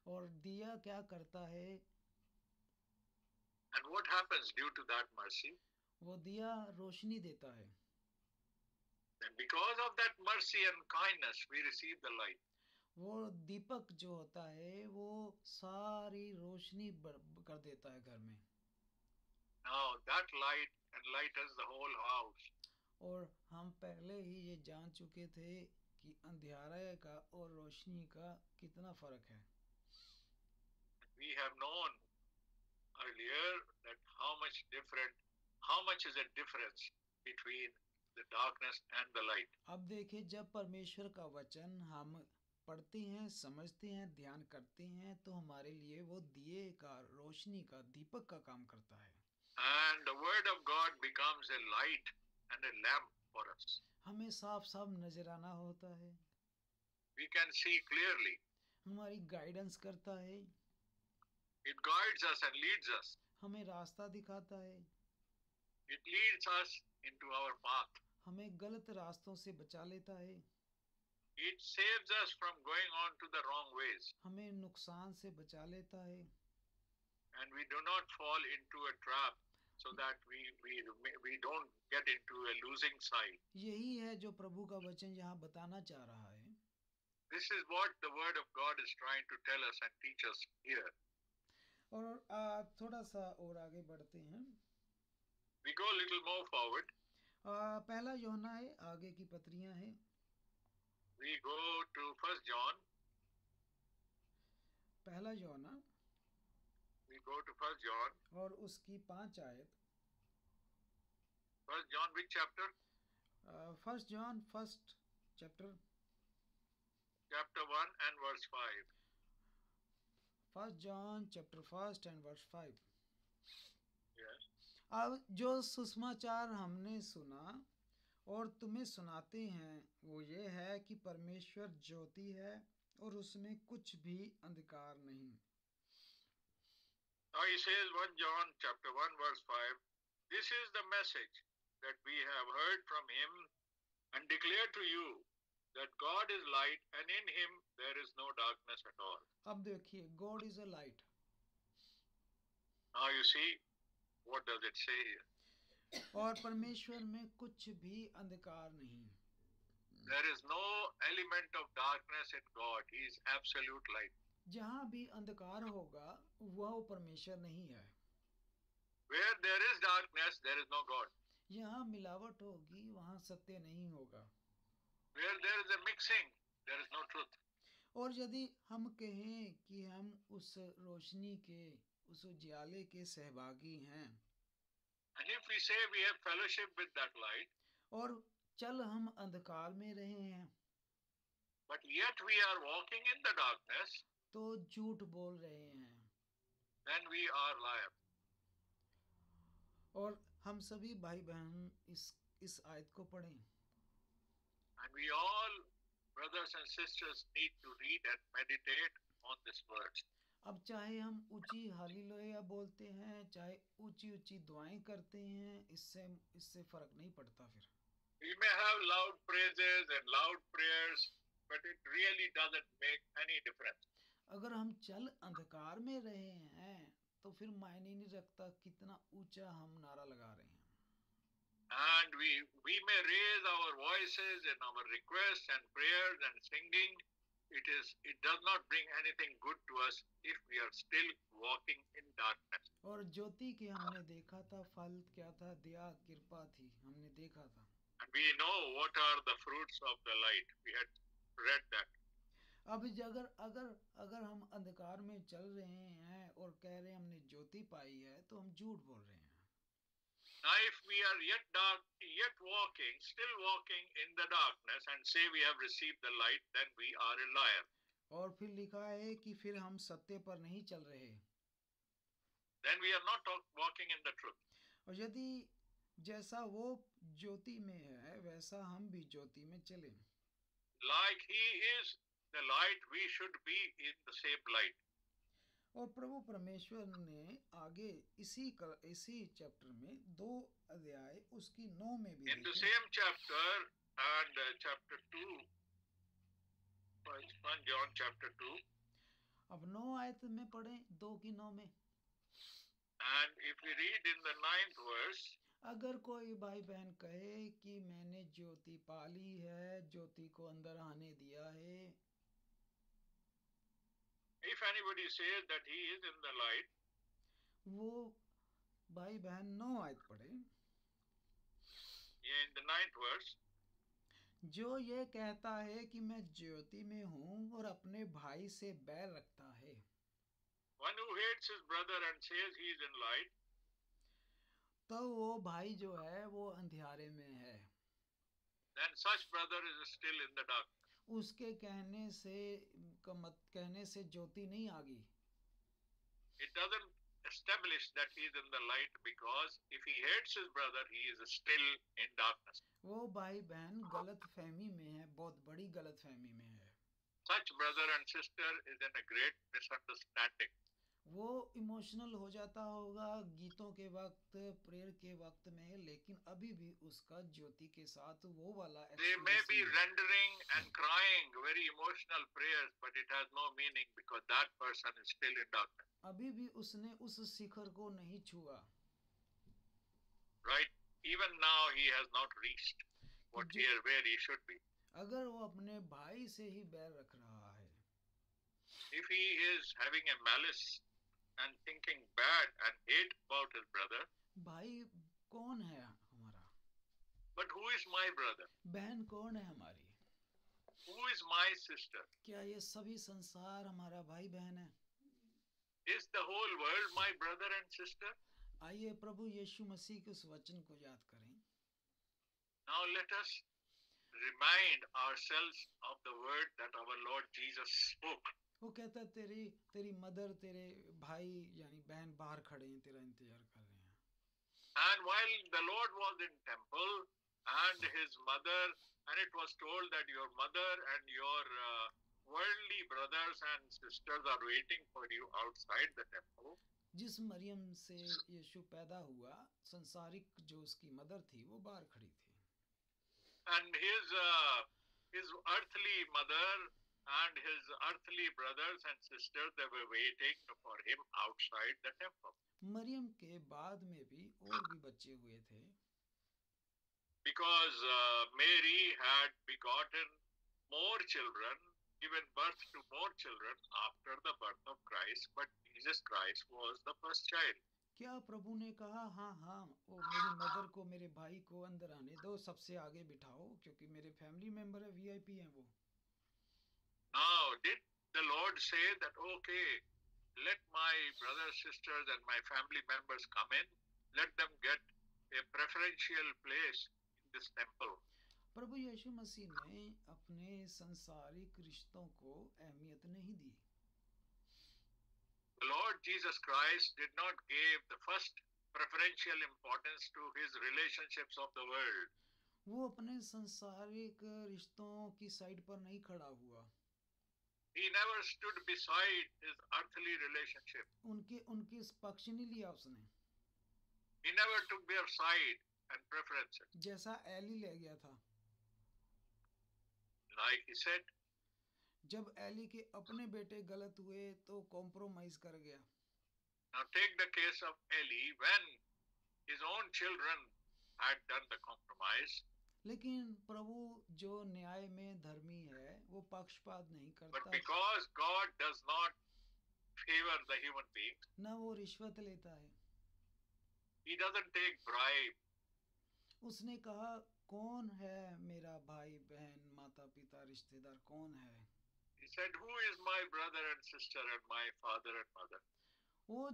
और दिया क्या करता है? And what happens due to that mercy? वो दिया रोशनी देता है. And because of that mercy and kindness, we receive the light. वो दीपक जो होता है वो सारी रोशनी कर देता है घर में. Now that light enlightens the whole house. और हम पहले ही ये जान चुके थे कि अंधेरे का और रोशनी का कितना फर्क है. We have known earlier that how much is a difference between the darkness and the light. अब देखिए, जब परमेश्वर का वचन हम पढ़ते हैं, समझते हैं, ध्यान करते हैं, तो हमारे लिए वो दिए का, रोशनी का, दीपक का काम करता है. And the word of God becomes a light and a lamp for us. हमें साफ साफ नजर आना होता है. We can see clearly. हमारी गाइडेंस करता है. It guides us and leads us. हमें रास्ता दिखाता है. It leads us into our path. हमें गलत रास्तों से बचा लेता है. It saves us from going on to the wrong ways. हमें नुकसान से बचा लेता है. And we do not fall into a trap, so that we don't get into a losing side. यही है जो प्रभु का वचन यहाँ बताना चाह रहा है. This is what the word of God is trying to tell us and teach us here. और थोड़ा सा और आगे बढ़ते हैं. We go a little more forward. पहला यूहन्ना है, आगे की पत्रियां हैं. We go to 1 John. पहला यूहन्ना. We go to 1 John. और उसकी 5 आयत. 1 John, which chapter? 1 John, first chapter. Chapter 1 and verse 5. 1 John chapter 1 and verse 5. Yes. अब जो सुसमाचार हमने सुना और तुम्हें सुनाते हैं वो ये है कि परमेश्वर ज्योति है और उसमें कुछ भी अंधकार नहीं. Now he says 1 John chapter 1 verse 5. This is the message that we have heard from him and declare to you, that God is light and in him there is no darkness at all. अब देखिए, God is a light. Now you see, what does it say here? और परमेश्वर में कुछ भी अंधकार नहीं. There is no element of darkness in God. He is absolute light. जहाँ भी अंधकार होगा वह परमेश्वर नहीं है. Where there is darkness, there is no God. यहाँ मिलावट होगी वहाँ सत्य नहीं होगा. Where there is a mixing, there is no truth. और यदि हम कहें कि हम उस रोशनी के, उस उजाले के सहभागी हैं, And if we say we have fellowship with that light, और चल हम अंधकार में रहे हैं, but yet we are walking in the darkness, तो झूठ बोल रहे हैं. then we are liars. और हम सभी भाई बहन इस आयत को पढ़ें. And we all, brothers and sisters, need to read and meditate on this verse. अब चाहे हम ऊंची हालेलुया बोलते हैं, चाहे ऊंची ऊंची दुआएं करते हैं, इससे फर्क नहीं पड़ता. फिर We may have loud praises and loud prayers, but it really doesn't make any difference. अगर हम चल अंधकार में रहे हैं तो फिर मायने नहीं रखता कितना ऊंचा हम नारा लगा रहे हैं. And we may raise our voices in our requests and prayers and singing, it does not bring anything good to us if we are still walking in darkness. और ज्योति के हमने देखा था, फल क्या था? दया, कृपा थी, हमने देखा था। And we know what are the fruits of the light. We had read that. अब अगर अगर अगर हम अंधकार में चल रहे हैं और कह रहे हैं हमने ज्योति पाई है, तो हम झूठ बोल रहे हैं। Now, if we are yet walking, still walking in the darkness, and say we have received the light, then we are a liar. और फिर लिखा है कि फिर हम सत्य पर नहीं चल रहे, Then we are not walking in the truth. और यदि जैसा वो ज्योति में है वैसा हम भी ज्योति में चलें। Like he is the light, we should be in the same light. और प्रभु परमेश्वर ने आगे इसी चैप्टर में 2 अध्याय उसकी 9 में भी In the same chapter and chapter 2, 1 John chapter 2. अब 9 आयत में पढ़ें, 2 की 9 में। And if we read in the 9th verse, अगर कोई भाई बहन कहे कि मैंने ज्योति पाली है, ज्योति को अंदर आने दिया है, if anybody says that he is in the light, वो भाई बहन 9 आयत पढ़े। in the 9th verse, जो ये कहता है कि मैं ज्योति में हूँ और अपने भाई से बैर रखता है, one who hates his brother and says he is in light, तो वो भाई जो है वो अंधियारे में है, then such brother is still in the dark. उसके कहने से ज्योति नहीं आ गई। It doesn't establish that he is in the light, because if he hates his brother, he is still in darkness. वो भाई बहन गलत फहमी में है, बहुत बड़ी गलत फहमी में है। Such brother and sister is in a great misunderstanding. वो इमोशनल हो जाता होगा गीतों के वक्त, प्रेयर के वक्त में, लेकिन अभी भी उसका ज्योति के साथ वो वाला They may be rendering and crying very emotional prayers, but it has no meaning, because that person is still in darkness. अभी भी उसने उस शिखर को नहीं छुआ। Right? Even now he has not reached where he should be. अगर वो अपने भाई से ही बैर रख रहा है, if he is having a malice and thinking bad and hate about his brother, भाई कौन है हमारा? but who is my brother? बहन कौन है हमारी? Who is my sister? क्या ये सभी संसार हमारा भाई बहन है? Is the whole world my brother and sister? आइए प्रभु यीशु मसीह के उस वचन को याद करें। Now let us remind ourselves of the word that our Lord Jesus spoke. वो कहता है तेरी मदर, तेरे भाई यानी बहन बाहर खड़े हैं, तेरा इंतजार कर रहे हैं। And while the Lord was in temple and his mother, and it was told that your mother and your worldly brothers and sisters are waiting for you outside the temple. जिस मरियम से यीशु पैदा हुआ, संसारिक जो उसकी मदर थी वो बाहर खड़ी थी। And his earthly mother and his earthly brothers and sisters, they were waiting for him outside the temple. Maryam के बाद में भी और भी बच्चे हुए थे, because Mary had begotten more children, given birth to more children after the birth of Christ, but Jesus Christ was the first child. क्या प्रभु ने कहा हाँ वो मेरी मदर को, मेरे भाई को अंदर आने दो, सबसे आगे बिठाओ, क्योंकि मेरे फैमिली मेंबर है, VIP हैं वो? Now, did the Lord say that, okay, let my brothers, sisters and my family members come in, let them get a preferential place in this temple? प्रभु यीशु मसीह ने अपने संसारिक रिश्तों को अहमियत नहीं दी। The Lord Jesus Christ did not give the first preferential importance to his relationships of the world. वो अपने संसारिक रिश्तों की साइड पर नहीं खड़ा हुआ। He never stood beside his earthly relationship. उनके पक्ष नहीं लिया उसने। He never took their side and preferences. जैसा एली ले गया था। Like he said, जब एली के अपने बेटे गलत हुए तो कॉम्प्रोमाइज कर गया। Now take the case of Eli when his own children had done the compromise. लेकिन प्रभु जो न्याय में धर्मी है वो पक्षपात नहीं But करता, because God does not favor the human being, न वो रिश्वत लेता है। He doesn't take bribe. उसने कहा कौन है मेरा भाई बहन माता पिता रिश्तेदार कौन है? He said, "Who is my brother and sister and my father and mother?" वो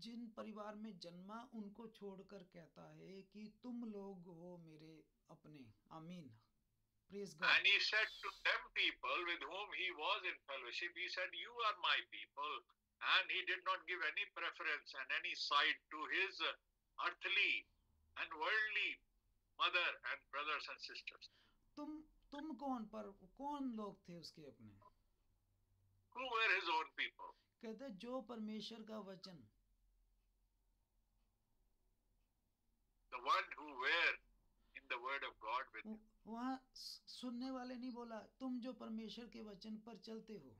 जिन परिवार में जन्मा उनको छोड़कर कहता है कि तुम लोग हो मेरे अपने। आमीन, praise God. And he said to them people with whom he was in fellowship, he said, "You are my people." And he did not give any preference and any side to his earthly and worldly mother and brothers and sisters. तुम कौन लोग थे उसके अपने? Who were his own people? कहते जो परमेश्वर का वचन, The one who were in the word of God with him. वहाँ सुनने वाले नहीं बोला, तुम जो परमेश्वर के वचन पर चलते हो।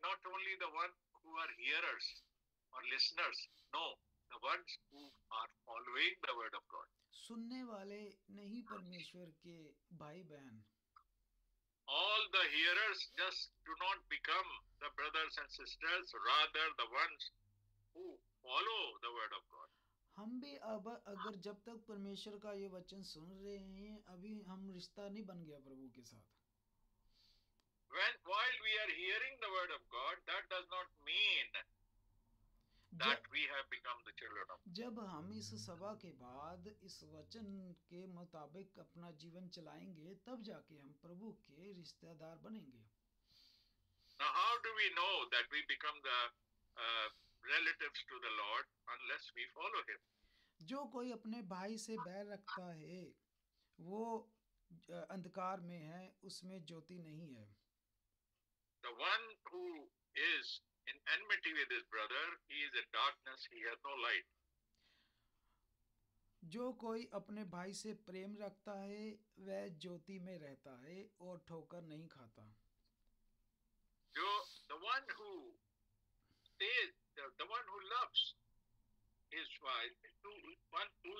Not only the one who are hearers or listeners, no, the ones who are following the word of God. सुनने वाले नहीं परमेश्वर के भाई बहन। All the hearers just do not become the brothers and sisters, rather the ones who follow the word of God. हम भी अब अगर जब तक परमेश्वर का ये वचन सुन रहे हैं, अभी हम रिश्ता नहीं बन गया प्रभु के साथ। While we are hearing the word of God, that does not mean that we have become the children of God. जब हम इस सभा के बाद इस वचन के मुताबिक अपना जीवन चलाएंगे, तब जाके हम प्रभु के रिश्तेदार बनेंगे। Now, how do we know that we become the relatives to the Lord unless we follow Him? जो कोई अपने भाई से बैर रखता है, वो अंधकार में है, उसमें ज्योति नहीं है। The one who is in enmity with his brother, he is in darkness, he has no light. जो कोई अपने भाई से प्रेम रखता है, वह ज्योति में रहता है और ठोकर नहीं खाता। The one who stays, the one who loves his wife, one who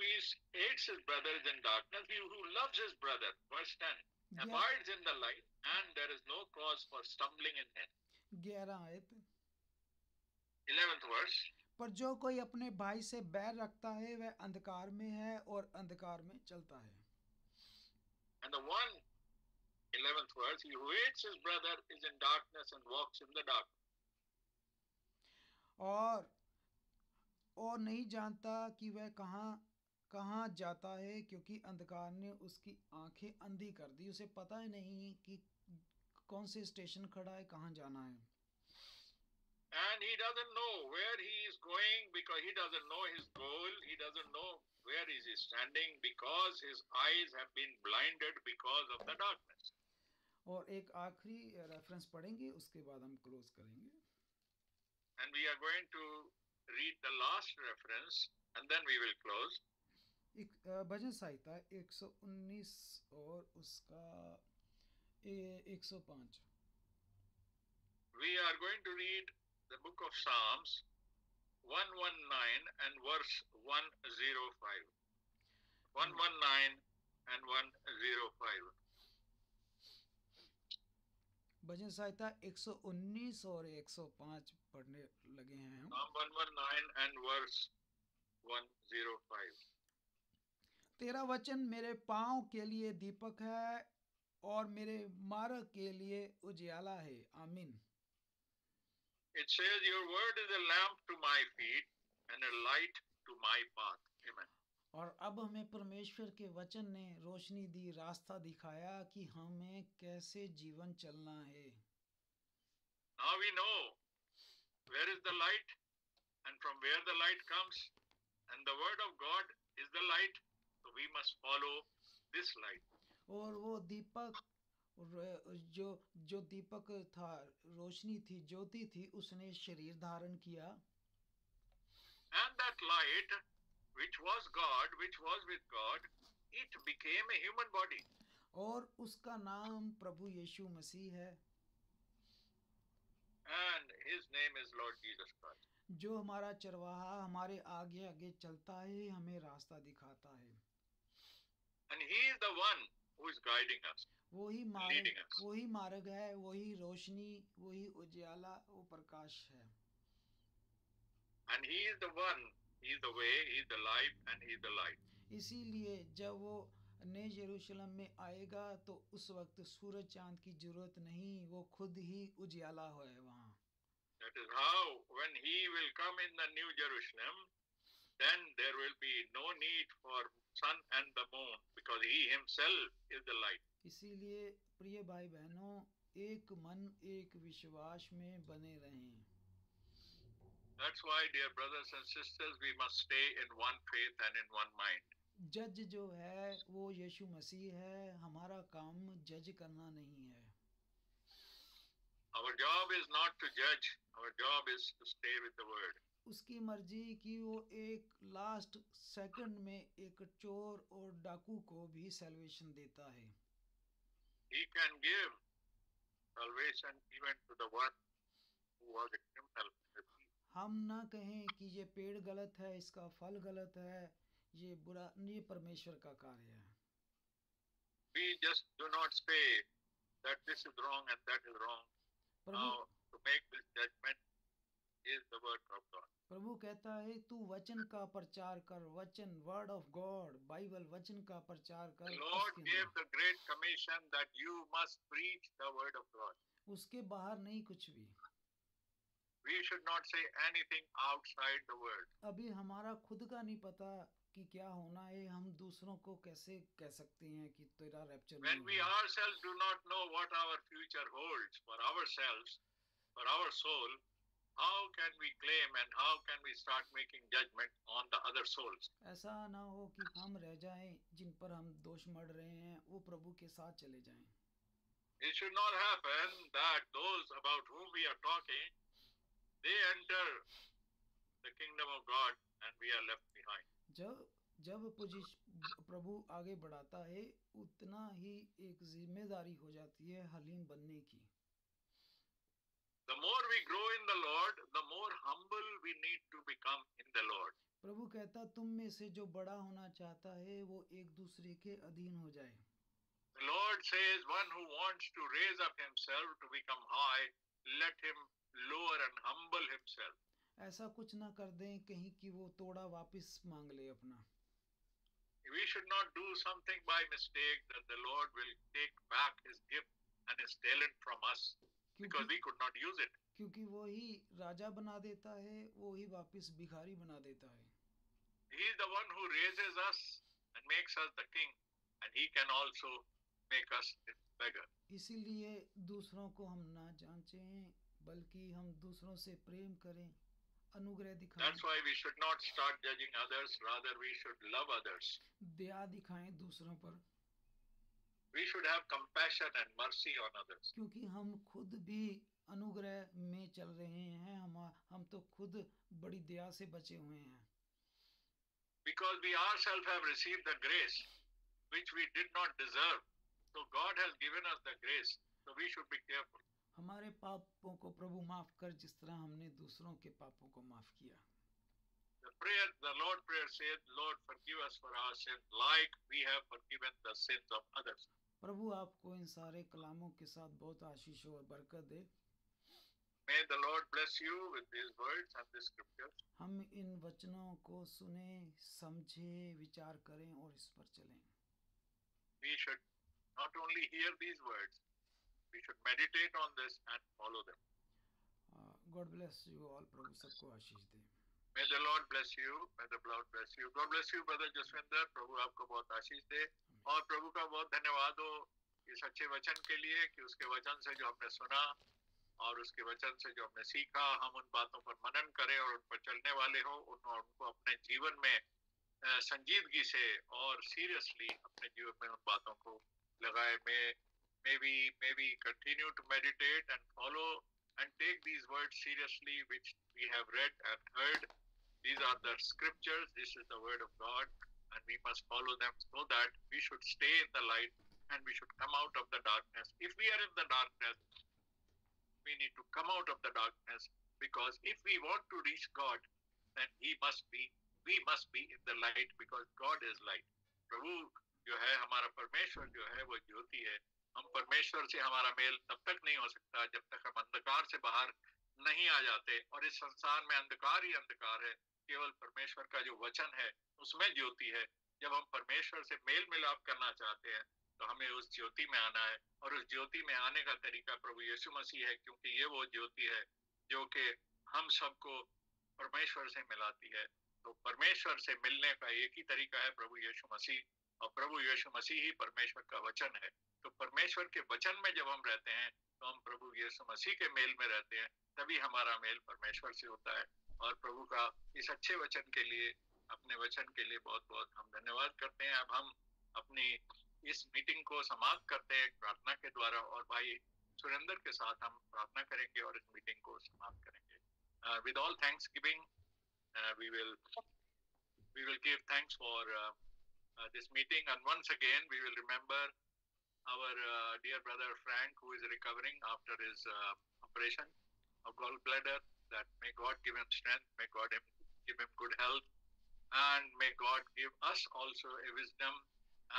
hates his brother is in darkness. He who loves his brother, verse 10, abides in the light, and there is no cause for stumbling in him. 11 आयत 11th verse. पर जो कोई अपने भाई से बैर रखता है, वह अंधकार में है और अंधकार में चलता है। And the one 11th verse, he who hates his brother is in darkness and walks in the dark. और नहीं जानता कि वह कहाँ जाता है, क्योंकि अंधकार ने उसकी आंखें अंधी कर दी। उसे पता ही नहीं कि कौन से स्टेशन खड़ा है, कहाँ जाना है। And he doesn't know where he is going because he doesn't know his goal. He doesn't know where he is standing because his eyes have been blinded because of the darkness. और एक आखिरी reference पढ़ेंगे, उसके बाद हम close करेंगे। And we are going to read the last reference and then we will close. भजन संहिता 119 और उसका 105। We are going to read the book of Psalms 119 and verse 105. 119 and 105. भजन संहिता 119 और 105 पढ़ने लगे हैं हम। Psalm 119 and verse 105. तेरा वचन मेरे पाँव के लिए दीपक है और मेरे मार्ग के लिए उजियाला है। आमीन। It says, your word is a lamp to my feet and a light to my path. Amen. और अब हमें परमेश्वर के वचन ने रोशनी दी, रास्ता दिखाया कि हमें कैसे जीवन चलना है। Now we know where is the light and from where the light comes, and the word of God is the light, so we must follow this light. और वो दीपक जो दीपक था, रोशनी थी, ज्योति थी, उसने शरीर धारण किया। And that light, which was God, which was with God, it became a human body. और उसका नाम प्रभु यीशु मसीह है। And his name is Lord Jesus Christ. जो हमारा चरवाहा हमारे आगे आगे चलता है, हमें रास्ता दिखाता है। And He is the one who is guiding us, leading us. वही मार्ग है, वही रोशनी, वही उजाला, वो प्रकाश है. And He is the one, He is the way, He is the life, and He is the light. इसीलिए जब वो नए यरूशलेम में आएगा तो उस वक्त सूरज चांद की जरूरत नहीं, वो खुद ही उजाला है वहाँ. That is how when He will come in the New Jerusalem, then there will be no need for sun and the moon, because He Himself is the light. इसीलिए प्रिय भाई बहनों, एक मन एक विश्वास में बने रहें. That's why, dear brothers and sisters, we must stay in one faith and in one mind. जज जो है वो यीशु मसीह है, हमारा काम जज करना नहीं है. Our job is not to judge, our job is to stay with the word. उसकी मर्जी कि वो एक लास्ट सेकंड में एक चोर और डाकू को भी सैल्वेशन देता है. He can give salvation even to the one who was a criminal. हम ना कहें कि ये पेड़ गलत है, इसका फल गलत है, ये बुरा, ये परमेश्वर का कार्य है. We just do not say that this is wrong and that is wrong. Now, to make this judgment is the work of God. प्रभु कहता है तू वचन का प्रचार कर, वचन, वर्ड ऑफ गॉड, बाइबल, वचन का प्रचार कर. The Lord gave the great commission that you must preach the word of God. उसके बाहर नहीं कुछ भी. We should not say anything outside the word. अभी हमारा खुद का नहीं पता कि क्या होना है, हम दूसरों को कैसे कह सकते हैं कि तेरा रैप्चर नहीं When we ourselves do not know what our future holds for ourselves, for our soul, how can we claim and how can we start making judgment on the other souls? ऐसा ना हो कि हम रह जाएं, जिन पर हम दोष मढ़ रहे हैं वो प्रभु के साथ चले जाएं. It should not happen that those about whom we are talking, they enter the kingdom of God and we are left behind. जब प्रभु आगे बढ़ाता है, उतना ही एक जिम्मेदारी हो जाती है हलीम बनने की. The more we grow in the Lord, the more humble we need to become in the Lord. प्रभु कहता तुम में से जो बड़ा होना चाहता है वो एक दूसरे के अधीन हो जाए. The Lord says, one who wants to raise up himself to become high, let him lower and humble himself. ऐसा कुछ ना कर दें कहीं कि वो तोड़ा वापस मांग ले अपना. We should not do something by mistake that the Lord will take back his gift and his talent from us because we could not use it. क्योंकि वो ही राजा बना देता है, वो ही वापस भिखारी बना देता है. He is the one who raises us and makes us the king, and he can also make us a beggar. इसीलिए दूसरों को हम ना जांचें, बल्कि हम दूसरों से प्रेम करें, अनुग्रह दिखाएं. That's why we should not start judging others, rather we should love others. दया दिखाएं दूसरों पर. We should have compassion and mercy on others. क्योंकि हम खुद भी अनुग्रह में चल रहे हैं, हम तो खुद बड़ी दया से बचे हुए हैं. Because we ourselves have received the grace which we did not deserve. So God has given us the grace. So we should be careful. हमारे पापों को प्रभु माफ कर, जिस तरह हमने दूसरों के पापों को माफ किया. The Lord prayer says, Lord, forgive us for our sins, like we have forgiven the sins of others. प्रभु आपको इन सारे कलामों के साथ बहुत आशीष और बरकत दे. May the Lord bless you with these words and these scriptures. हम इन वचनों को सुने, समझे, विचार करें और इस पर चलें. We should not only hear these words, we should meditate on this and follow them. God bless you all. प्रभु सबको आशीष दे. May the Lord bless you. May the Lord bless you. God bless you, brother Jaswinder. प्रभु आपको बहुत आशीष दे और प्रभु का बहुत धन्यवाद हो इस अच्छे वचन के लिए कि उसके वचन से जो हमने सुना और उसके वचन से जो हमने सीखा, हम उन बातों पर मनन करें और उन पर चलने वाले हो, उनको अपने जीवन में संजीदगी से और सीरियसली अपने जीवन में उन बातों को लगाए. May we continue to meditate and follow and take these words seriously which we have read and heard. These are the scriptures. This is the word of God, and we must follow them so that we should stay in the light and we should come out of the darkness. If we are in the darkness, we need to come out of the darkness, because if we want to reach God, then we must be in the light, because God is light. प्रभु जो है हमारा परमेश्वर जो है वो ज्योति है। हम परमेश्वर से हमारा मेल तब तक नहीं हो सकता जब तक हम अंधकार से बाहर नहीं आ जाते, और इस संसार में अंधकार ही अंधकार है। केवल परमेश्वर का जो वचन है उसमें ज्योति है। जब हम परमेश्वर से मेल मिलाप करना चाहते हैं तो हमें उस ज्योति में आना है, और उस ज्योति में आने का तरीका प्रभु यीशु मसीह है, क्योंकि ये वो ज्योति है जो कि हम सबको परमेश्वर से मिलाती है। तो परमेश्वर से मिलने का एक ही तरीका है प्रभु यीशु मसीह, और प्रभु यीशु मसीह ही परमेश्वर का वचन है। तो परमेश्वर के वचन में जब हम रहते हैं तो हम प्रभु यीशु मसीह के मेल में रहते हैं, तभी हमारा मेल परमेश्वर से होता है। और प्रभु का इस अच्छे वचन के लिए, अपने वचन के लिए बहुत बहुत हम धन्यवाद करते हैं। अब हम अपनी इस मीटिंग को समाप्त करते हैं प्रार्थना के द्वारा, और भाई सुरेंद्र के साथ हम प्रार्थना करेंगे और इस मीटिंग को समाप्त करेंगे। With all thanksgiving, we will give thanks for this meeting, and once again we will remember our dear brother Frank, who is recovering after his operation of gallbladder. That may God give him strength, may God give him good health, and may God give us also a wisdom,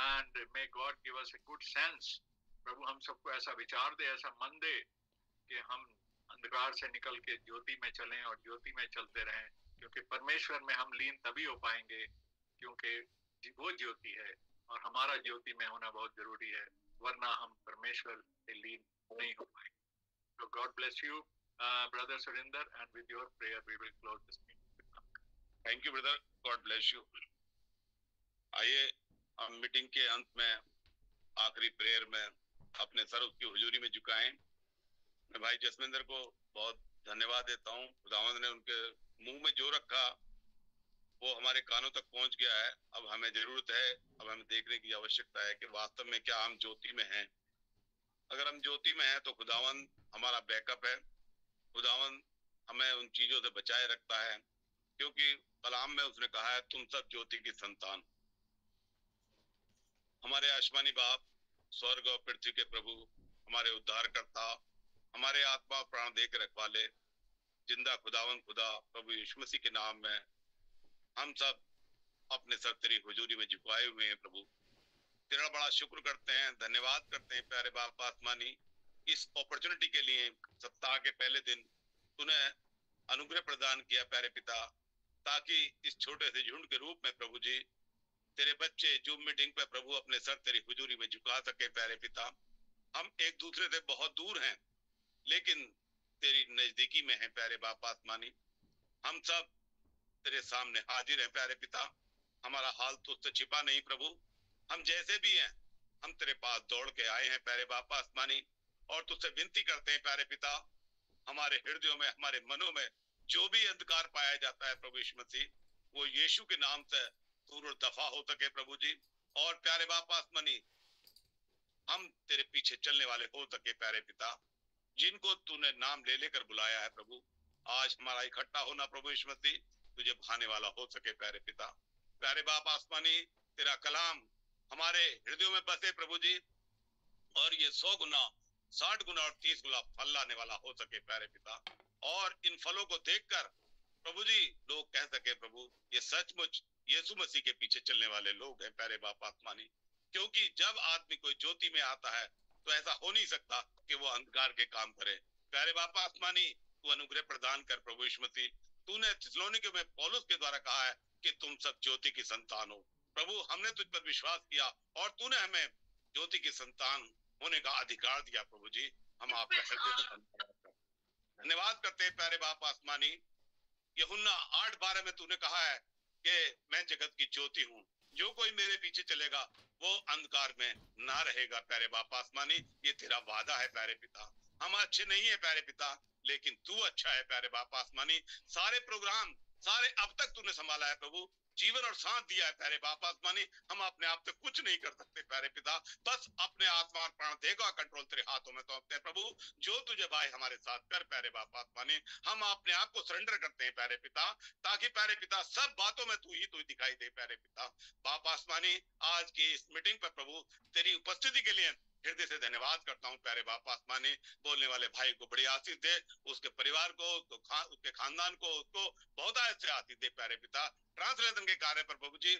and may God give us a good sense. प्रभु हम सबको ऐसा विचार दे, ऐसा मन दे कि हम अंधकार से निकल के ज्योति में चलें और ज्योति में चलते रहें, क्योंकि परमेश्वर में हम लीन तभी हो पाएंगे क्योंकि वो ज्योति है, और हमारा ज्योति में होना बहुत जरूरी है, वरना हम परमेश्वर से लीन नहीं हो पाएंगे। So God bless you, brother Surinder, and with your prayer we will close this meeting. Thank you, brother. God bless you. आइए हम मीटिंग के अंत में आखिरी प्रेयर में अपने सर उसकी हुजूरी में झुकाएं। मैं भाई जसविंदर को बहुत धन्यवाद देता हूँ। खुदावंद ने उनके मुंह में जो रखा वो हमारे कानों तक पहुंच गया है। अब हमें जरूरत है, अब हमें देखने की आवश्यकता है कि वास्तव में क्या हम ज्योति में हैं। अगर हम ज्योति में हैं तो खुदावंद हमारा बैकअप है। खुदावंद हमें उन चीजों से बचाए रखता है, क्योंकि कलाम में उसने कहा है तुम सब ज्योति की संतान। हमारे आसमानी बाप, स्वर्ग और पृथ्वी के प्रभु, हमारे उद्धारकर्ता, हमारे आत्मा प्राण दे के रखवाले, जिंदा खुदावन खुदा प्रभु यीशु मसीह के नाम में हम सब अपने सर तेरी हुजूरी में झुकाए हुए हैं। प्रभु तेरा बड़ा शुक्र करते हैं, धन्यवाद करते हैं प्यारे बाप आसमानी, इस अपॉर्चुनिटी के लिए। सप्ताह के पहले दिन तूने अनुग्रह प्रदान किया प्यारे पिता, ताकि इस छोटे से झुंड के रूप में प्रभु जी तेरे बच्चे जूम मीटिंग पे प्रभु अपने सर तेरी हुजूरी में झुका सके प्यारे पिता। हम एक दूसरे से बहुत दूर हैं लेकिन तेरी नजदीकी में है प्यारे बाप आसमानी। हम सब तेरे सामने हाजिर हैं प्यारे पिता। हमारा हाल तुझसे छिपा नहीं प्रभु, हम जैसे भी हैं हम तेरे पास दौड़ के आए हैं प्यारे बाप आसमानी, और तुझसे विनती करते हैं प्यारे पिता, हमारे हृदयों में, हमारे मनों में जो भी अंधकार पाया जाता है प्रभु यीशु मसीह, वो यीशु के नाम से दूर और दफा हो सके प्रभु जी। और प्यारे बाप आसमानी हम तेरे पीछे चलने वाले हो सके प्यारे पिता, जिनको तूने नाम ले लेकर बुलाया है प्रभु। आज हमारा इकट्ठा होना प्रभु यीशु मसीह तुझे भाने वाला हो सके प्यारे पिता। प्यारे बाप आसमानी तेरा कलाम हमारे हृदयों में बसे प्रभु जी, और ये 100 गुना 60 गुना और 30 गुना फल लाने वाला हो सके प्यारे पिता। और इन फलों को देखकर प्रभु जी लोग कह सके प्रभु ये सचमुच यीशु मसीह के पीछे चलने वाले लोग हैं प्यारे बाप आसमानी। क्योंकि जब आदमी कोई ज्योति में आता है तो ऐसा हो नहीं सकता कि वो अंधकार के काम करे। प्यारे बाप आसमानी तू अनुग्रह प्रदान कर प्रभु यीशु मसीह। तूने थिस्सलुनीके में पौलुस के द्वारा कहा है कि तुम सब ज्योति की संतान हो। प्रभु हमने तुझ पर विश्वास किया और तूने हमें ज्योति की संतान होने का अधिकार दिया प्रभु जी। हम आपका हृदय से धन्यवाद करते हैं प्यारे बाप आसमानी। यूहन्ना 8:12 में तूने कहा है कि मैं जगत की ज्योति हूँ, जो कोई मेरे पीछे चलेगा वो अंधकार में ना रहेगा प्यारे बाप आसमानी। ये तेरा वादा है प्यारे पिता। हम अच्छे नहीं है प्यारे पिता, लेकिन तू अच्छा है प्यारे बाप आसमानी। सारे प्रोग्राम सारे अब तक तूने संभाला है प्रभु, जीवन और सांस दिया है प्यारे बाप आसमानी। हम अपने आप से कुछ नहीं कर सकते प्यारे पिता, बस अपने आत्मा और प्राण देगा कंट्रोल तेरे हाथों में सौंपते हैं प्रभु। जो तुझे भाई हमारे साथ कर प्यारे बाप आसमानी। हम अपने आप को सरेंडर करते हैं प्यारे पिता, ताकि प्यारे पिता सब बातों में तू ही दिखाई दे प्यारे पिता। बाप आसमानी आज की इस मीटिंग पर प्रभु तेरी उपस्थिति के लिए हृदय से धन्यवाद करता हूँ प्यारे बाप आसमानी। बोलने वाले भाई को बड़ी आशीष दे, उसके परिवार को, उसके खानदान को, उसको बहुत से आशीष दे प्यारे पिता। ट्रांसलेशन के कार्य पर प्रभु जी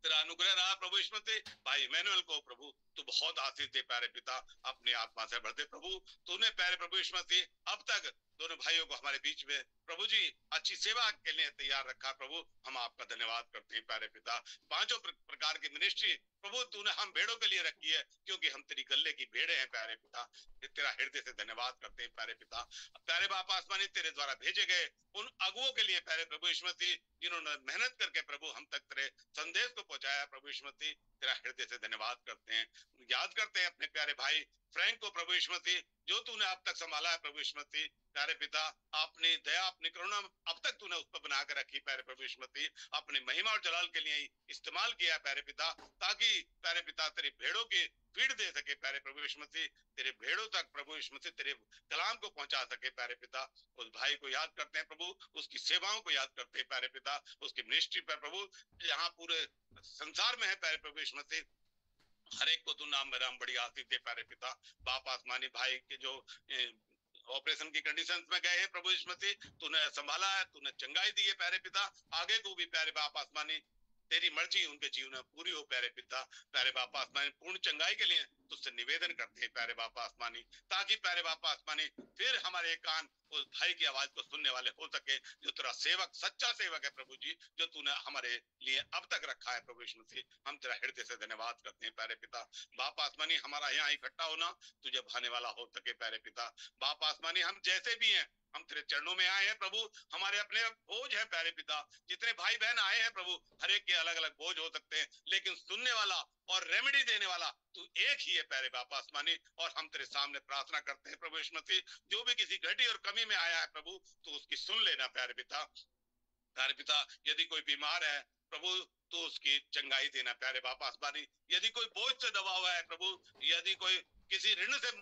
तेरा अनुग्रह रहा प्रभु यीशु मसीह। भाई इमैनुअल को प्रभु तू बहुत आशीष दे प्यारे पिता, अपनी आत्मा से भर दे प्रभु। तूने प्यारे प्रभु यीशु मसीह अब तक दोनों भाइयों को हमारे बीच में प्रभु जी अच्छी सेवा के लिए तैयार रखा प्रभु, हम आपका धन्यवाद करते हैं प्यारे पिता। पांचों प्रकार की मिनिस्ट्री प्रभु तूने हम भेड़ों के लिए रखी है, क्योंकि हम तेरी गले की भेड़े हैं प्यारे पिता। तेरा हृदय से धन्यवाद करते हैं प्यारे पिता। प्यारे बाप आसमानी तेरे द्वारा भेजे गए उन अगुओं के लिए प्यारे प्रभु यीशु मसीह, जिन्होंने मेहनत करके प्रभु हम तक तेरे संदेश को पहुंचाया प्रभु यीशु मसीह, तेरा हृदय से धन्यवाद करते हैं। याद करते हैं अपने प्यारे भाई फ्रैंक को प्रभु यीशु मसीह, जो तूने अब तक संभाला है प्रभु यीशु मसीह। प्यारे पिता अपनी दया अपनी करुणा अब तक तूने उस पर बना कर रखी प्यारे प्रभु यीशु मसीह, अपनी महिमा और जलाल के लिए इस्तेमाल किया प्यारे पिता, ताकि प्यारे पिता तेरी भेड़ों की फीड दे सके प्यारे प्रभु यीशु मसीह, तेरे भेड़ों तक प्रभु यीशु मसीह तेरे कलाम को पहुंचा सके प्यारे पिता। उस भाई को याद करते हैं प्रभु, उसकी सेवाओं को याद करते हैं प्यारे पिता, उसकी मिनिस्ट्री पर प्रभु यहाँ पूरे संसार में है प्यारे प्रभु यीशु मसीह, हर एक को तू नाम में राम बड़ी आशीष दे प्यारे पिता। बाप आसमानी भाई के जो ऑपरेशन की कंडीशंस में गए हैं प्रभु यीशु मसीह, तूने संभाला है, तूने चंगाई दी है प्यारे पिता। आगे को भी प्यारे बाप आसमानी तेरी मर्जी उनके जीवन में पूरी हो प्यारे पिता। प्यारे बाप आसमानी पूर्ण चंगाई के लिए तुझसे निवेदन करते हैं प्यारे बाप आसमानी, ताकि प्यारे बाप आसमानी फिर हमारे कान उस भाई की आवाज को सुनने वाले हो सके, जो तेरा सेवक सच्चा सेवक है प्रभु जी, जो तूने हमारे लिए अब तक रखा है प्रभु यीशु मसीह। हम तेरा हृदय से धन्यवाद करते हैं प्यारे पिता। बाप आसमानी हमारा यहाँ इकट्ठा होना तुझे भाने वाला हो सके प्यारे पिता। बाप आसमानी हम जैसे भी हैं हम तेरे चरणों में आए हैं प्रभु, हमारे अपने बोझ है प्यारे पिता। जितने भाई बहन आए हैं प्रभु, हर एक के अलग अलग बोझ हो सकते हैं, लेकिन सुनने वाला और रेमेडी देने वाला तू एक ही है प्यारे बाप आसमानी। और हम तेरे सामने प्रार्थना करते हैं प्रभु यीशु मसीह, जो भी किसी घटी और कमी में आया है प्रभु, तू उसकी सुन लेना प्यारे पिता। प्यारे पिता यदि कोई बीमार है प्रभु, तो उसकी चंगाई देना प्यारे बाप आसमानी। यदि कोई बोझ से दबा हुआ है प्रभु, यदि कोई किसी ऋण से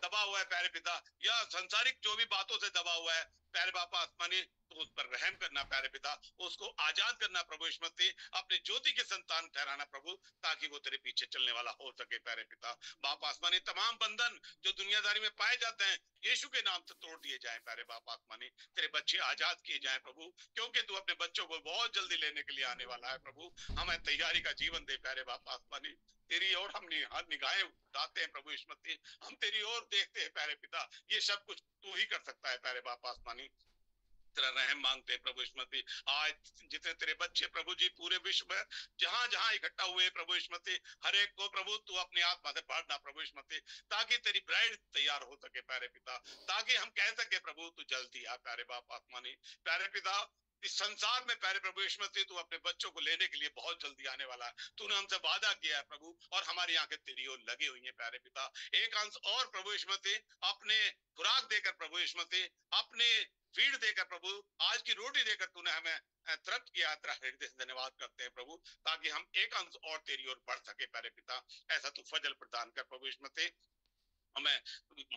दबा हुआ है प्यारे पिता, या संसारिक जो भी बातों से दबा हुआ है प्यारे बापा आसमानी, तो उस पर रहम करना प्यारे पिता, उसको आजाद करना प्रभु यीशु मसीह, अपनी ज्योति के संतान ठहराना प्रभु, ताकि वो तेरे पीछे चलने वाला हो सके प्यारे पिता। बाप आसमानी तमाम बंधन जो दुनियादारी में पाए जाते हैं यीशु के नाम से तोड़ दिए जाएं प्यारे बाप आसमानी। तेरे बच्चे आजाद किए जाएं प्रभु, क्योंकि तू अपने बच्चों को बहुत जल्दी लेने के लिए आने वाला है प्रभु। हमें तैयारी का जीवन दे प्यारे बाप आसमानी। तेरी ओर हम निगाहें उठाते हैं प्रभु यीशु मसीह, हम तेरी ओर देखते हैं प्यारे पिता। ये सब कुछ तू ही कर सकता है प्यारे बाप आसमानी। तेरा रहम मांगते हैं प्रभु यीशु मसीह। आज जितने तेरे बच्चे प्रभु जी पूरे विश्व में जहां जहां इकट्ठा हुए प्रभु यीशु मसीह, हर एक को प्रभु तू अपनी आत्मा से भरना प्रभु यीशु मसीह, ताकि तेरी ब्राइड तैयार हो सके प्यारे पिता, ताकि हम कह सके प्रभु तू जल्दी आ प्यारे बाप आत्मानी। प्यारे पिता इस संसार में प्यारे प्रभु यीशु मसीह तू अपने बच्चों को लेने के लिए बहुत जल्दी आने वाला है। तूने हमसे वादा किया है प्रभु, और हमारी आंखें तेरी ओर लगी हुई हैं प्यारे पिता। एक अंश और प्रभु यीशु मसीह अपने खुराक देकर प्रभु यीशु मसीह, अपने फीड देकर प्रभु, आज की रोटी देकर तूने हमें तृप्त किया। तेरा हृदय से धन्यवाद करते हैं प्रभु, ताकि हम एक अंश और तेरी ओर बढ़ सके प्यारे पिता। ऐसा तू फजल प्रदान कर प्रभु यीशु मसीह, हमें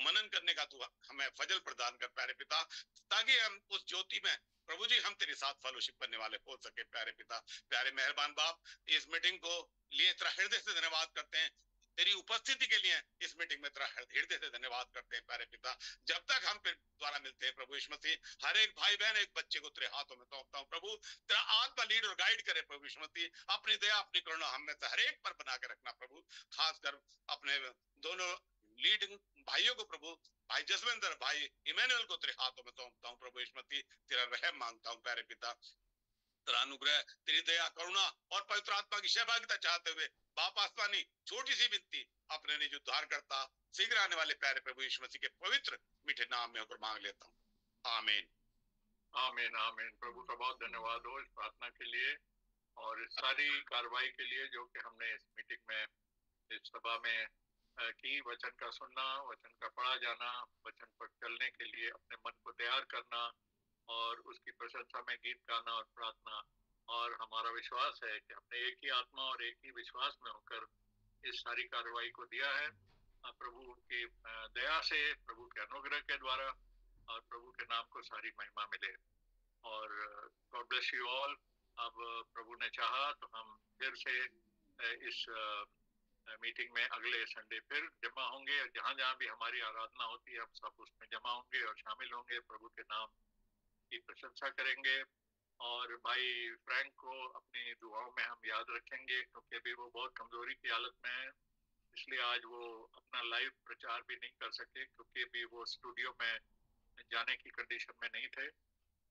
मनन करने का तू हमें फजल प्रदान कर प्यारे पिता, ताकि हम उस ज्योति में प्रभु जी हम तेरे साथ फेलोशिप करने वाले हो सके प्यारे पिता। प्यारे मेहरबान बाप, इस मीटिंग को लिए तेरा हृदय से धन्यवाद करते हैं, तेरी उपस्थिति के लिए इस मीटिंग में तेरा हृदय से धन्यवाद करते हैं प्यारे पिता। जब तक हम फिर द्वारा मिलते हैं प्रभु यीशु मसीह, हर एक भाई बहन एक बच्चे को तेरे हाथों में सौंपता हूं प्रभु। तेरा आत्मा लीड और गाइड करे प्रभु यीशु मसीह, अपनी दया अपनी करुणा हम में से हर एक पर बना के रखना प्रभु। खासकर अपने दोनों लीडिंग भाइयों को प्रभु, भाई जसविंदर भाई इमैनुअल को तेरे हाथों में सौंपता हूं प्रभु यीशु मसीह। तेरा रहम मांगता हूं प्यारे पिता, तेरा अनुग्रह तेरी दया करुणा और पवित्र आत्मा की सहभागिता चाहते हुए बाप आसमानी छोटी सी विनती अपने निज उद्धारकर्ता शीघ्र आने वाले प्यारे प्रभु यीशु मसीह के पवित्र मीठे नाम में होकर मांग लेता हूँ, आमीन आमीन आमीन। प्रभु का बहुत धन्यवाद हो इस प्रार्थना के लिए और इस सारी कार्रवाई के लिए जो कि हमने इस मीटिंग में इस सभा में की। वचन का सुनना, वचन का पढ़ा जाना, वचन पर चलने के लिए अपने मन को तैयार करना और उसकी प्रशंसा में गीत गाना और प्रार्थना। और हमारा विश्वास है कि हमने एक ही आत्मा और एक ही विश्वास में होकर इस सारी कार्रवाई को दिया है प्रभु की दया से, प्रभु के अनुग्रह के द्वारा, और प्रभु के नाम को सारी महिमा मिले। और गॉड ब्लेस यू ऑल। अब प्रभु ने चाहा तो हम फिर से इस मीटिंग में अगले संडे फिर जमा होंगे। जहाँ जहाँ भी हमारी आराधना होती है हम सब उसमें जमा होंगे और शामिल होंगे, प्रभु के नाम की प्रशंसा करेंगे और भाई फ्रैंक को अपनी दुआओं में हम याद रखेंगे, क्योंकि अभी वो बहुत कमजोरी की हालत में है, इसलिए आज वो अपना लाइव प्रचार भी नहीं कर सके, क्योंकि अभी वो स्टूडियो में जाने की कंडीशन में नहीं थे।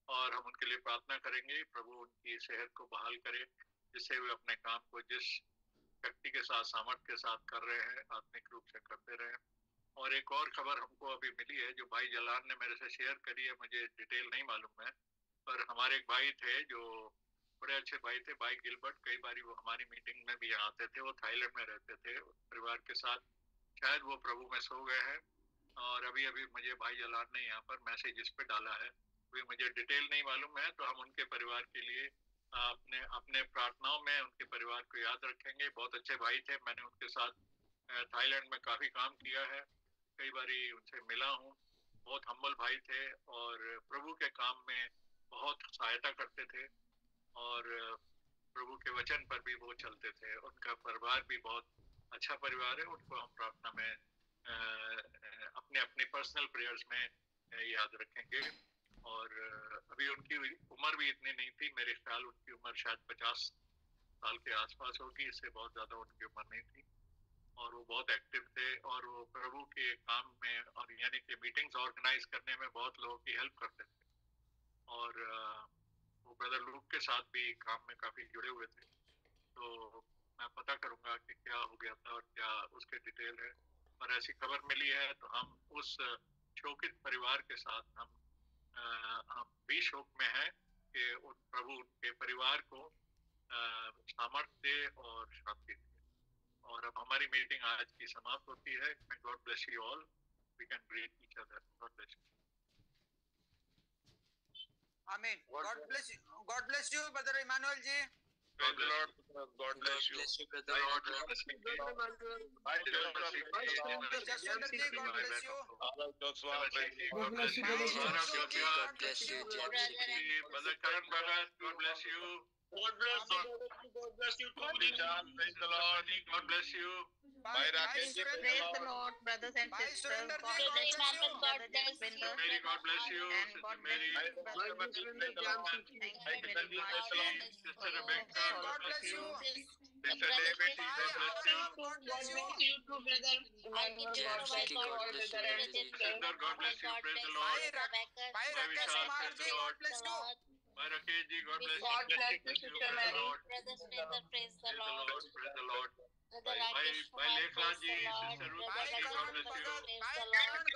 और हम उनके लिए प्रार्थना करेंगे, प्रभु उनकी सेहत को बहाल करे, जिससे वे अपने काम को जिस शक्ति के साथ, सामर्थ्य के साथ कर रहे हैं, आत्मिक रूप से करते रहे। और एक और खबर हमको अभी मिली है, जो भाई जलान ने मेरे से शेयर करी है, मुझे डिटेल नहीं मालूम है, पर हमारे एक भाई थे जो बड़े अच्छे भाई थे, भाई गिलबर्ट। कई बार वो हमारी मीटिंग में भी यहाँ आते थे, वो थाईलैंड में रहते थे परिवार के साथ, शायद वो प्रभु में सो गए हैं। और अभी अभी मुझे भाई जलान ने यहाँ पर मैसेज इस पे डाला है, वे मुझे डिटेल नहीं मालूम है, तो हम उनके परिवार के लिए अपने अपने प्रार्थनाओं में उनके परिवार को याद रखेंगे। बहुत अच्छे भाई थे, मैंने उनके साथ थाईलैंड में काफी काम किया है, कई बारी उनसे मिला हूँ। बहुत हम्बल भाई थे और प्रभु के काम में बहुत सहायता करते थे, और प्रभु के वचन पर भी वो चलते थे। उनका परिवार भी बहुत अच्छा परिवार है, उनको हम प्रार्थना में अपने अपने पर्सनल प्रेयर्स में याद रखेंगे। और अभी उनकी उम्र भी इतनी नहीं थी, मेरे ख्याल उनकी उम्र शायद 50 साल के आसपास होगी, इससे बहुत ज्यादा उनकी उम्र नहीं थी। और वो बहुत एक्टिव थे, और वो प्रभु के काम में, और यानी कि मीटिंग्स ऑर्गेनाइज करने में बहुत लोगों की हेल्प करते थे। और वो ब्रदर लूक के साथ भी काम में काफी जुड़े हुए थे। तो मैं पता करूंगा कि क्या हो गया था और क्या उसके डिटेल है, पर ऐसी खबर मिली है, तो हम उस शोकित परिवार के साथ हम भी शोक में हैं कि उन प्रभु के परिवार को सामर्थ्य दे और शांति दे। और अब हमारी मीटिंग आज की समाप्त होती है। God bless you all, we can greet each other. God bless you. आमीन। God bless you brother Emmanuel ji. Praise the Lord. God bless you. Jaswinder ji, god bless you. Joshua, praise you. God bless you, brother. God bless you. Brother Karan Bhagat, God bless you. God bless you. God bless you. Praise the Lord. God bless you. Bye, Rakesh ji. Praise the Lord, brothers and भाई sisters. Surendra God ji, bless God you, bless brother Jaswinder. Mary, God bless you. And Sister God Mary, bless you, brother. Thank you very Thank you very much. Sister Rebecca, God bless you। Sister David, God bless you. God bless you। You too, brother. Emmanuel, God bless you, all brother and sisters. Sister, God bless you. Praise the भाई Lord. भाई Rakesh Kumar ji, God bless you। Bye, Rakesh ji, God bless you. God bless you, Praise Sister the Mary. Lord. Brother Sridhar, praise the Praise the Lord. Lord. Praise the Lord. Brother Bye, Rakesh bye, Kumar, Lekha praise ji, the Lord. Sister Ruth, Brother भाई God Karan bless you. Bhagat, praise भाई the Lord. Karan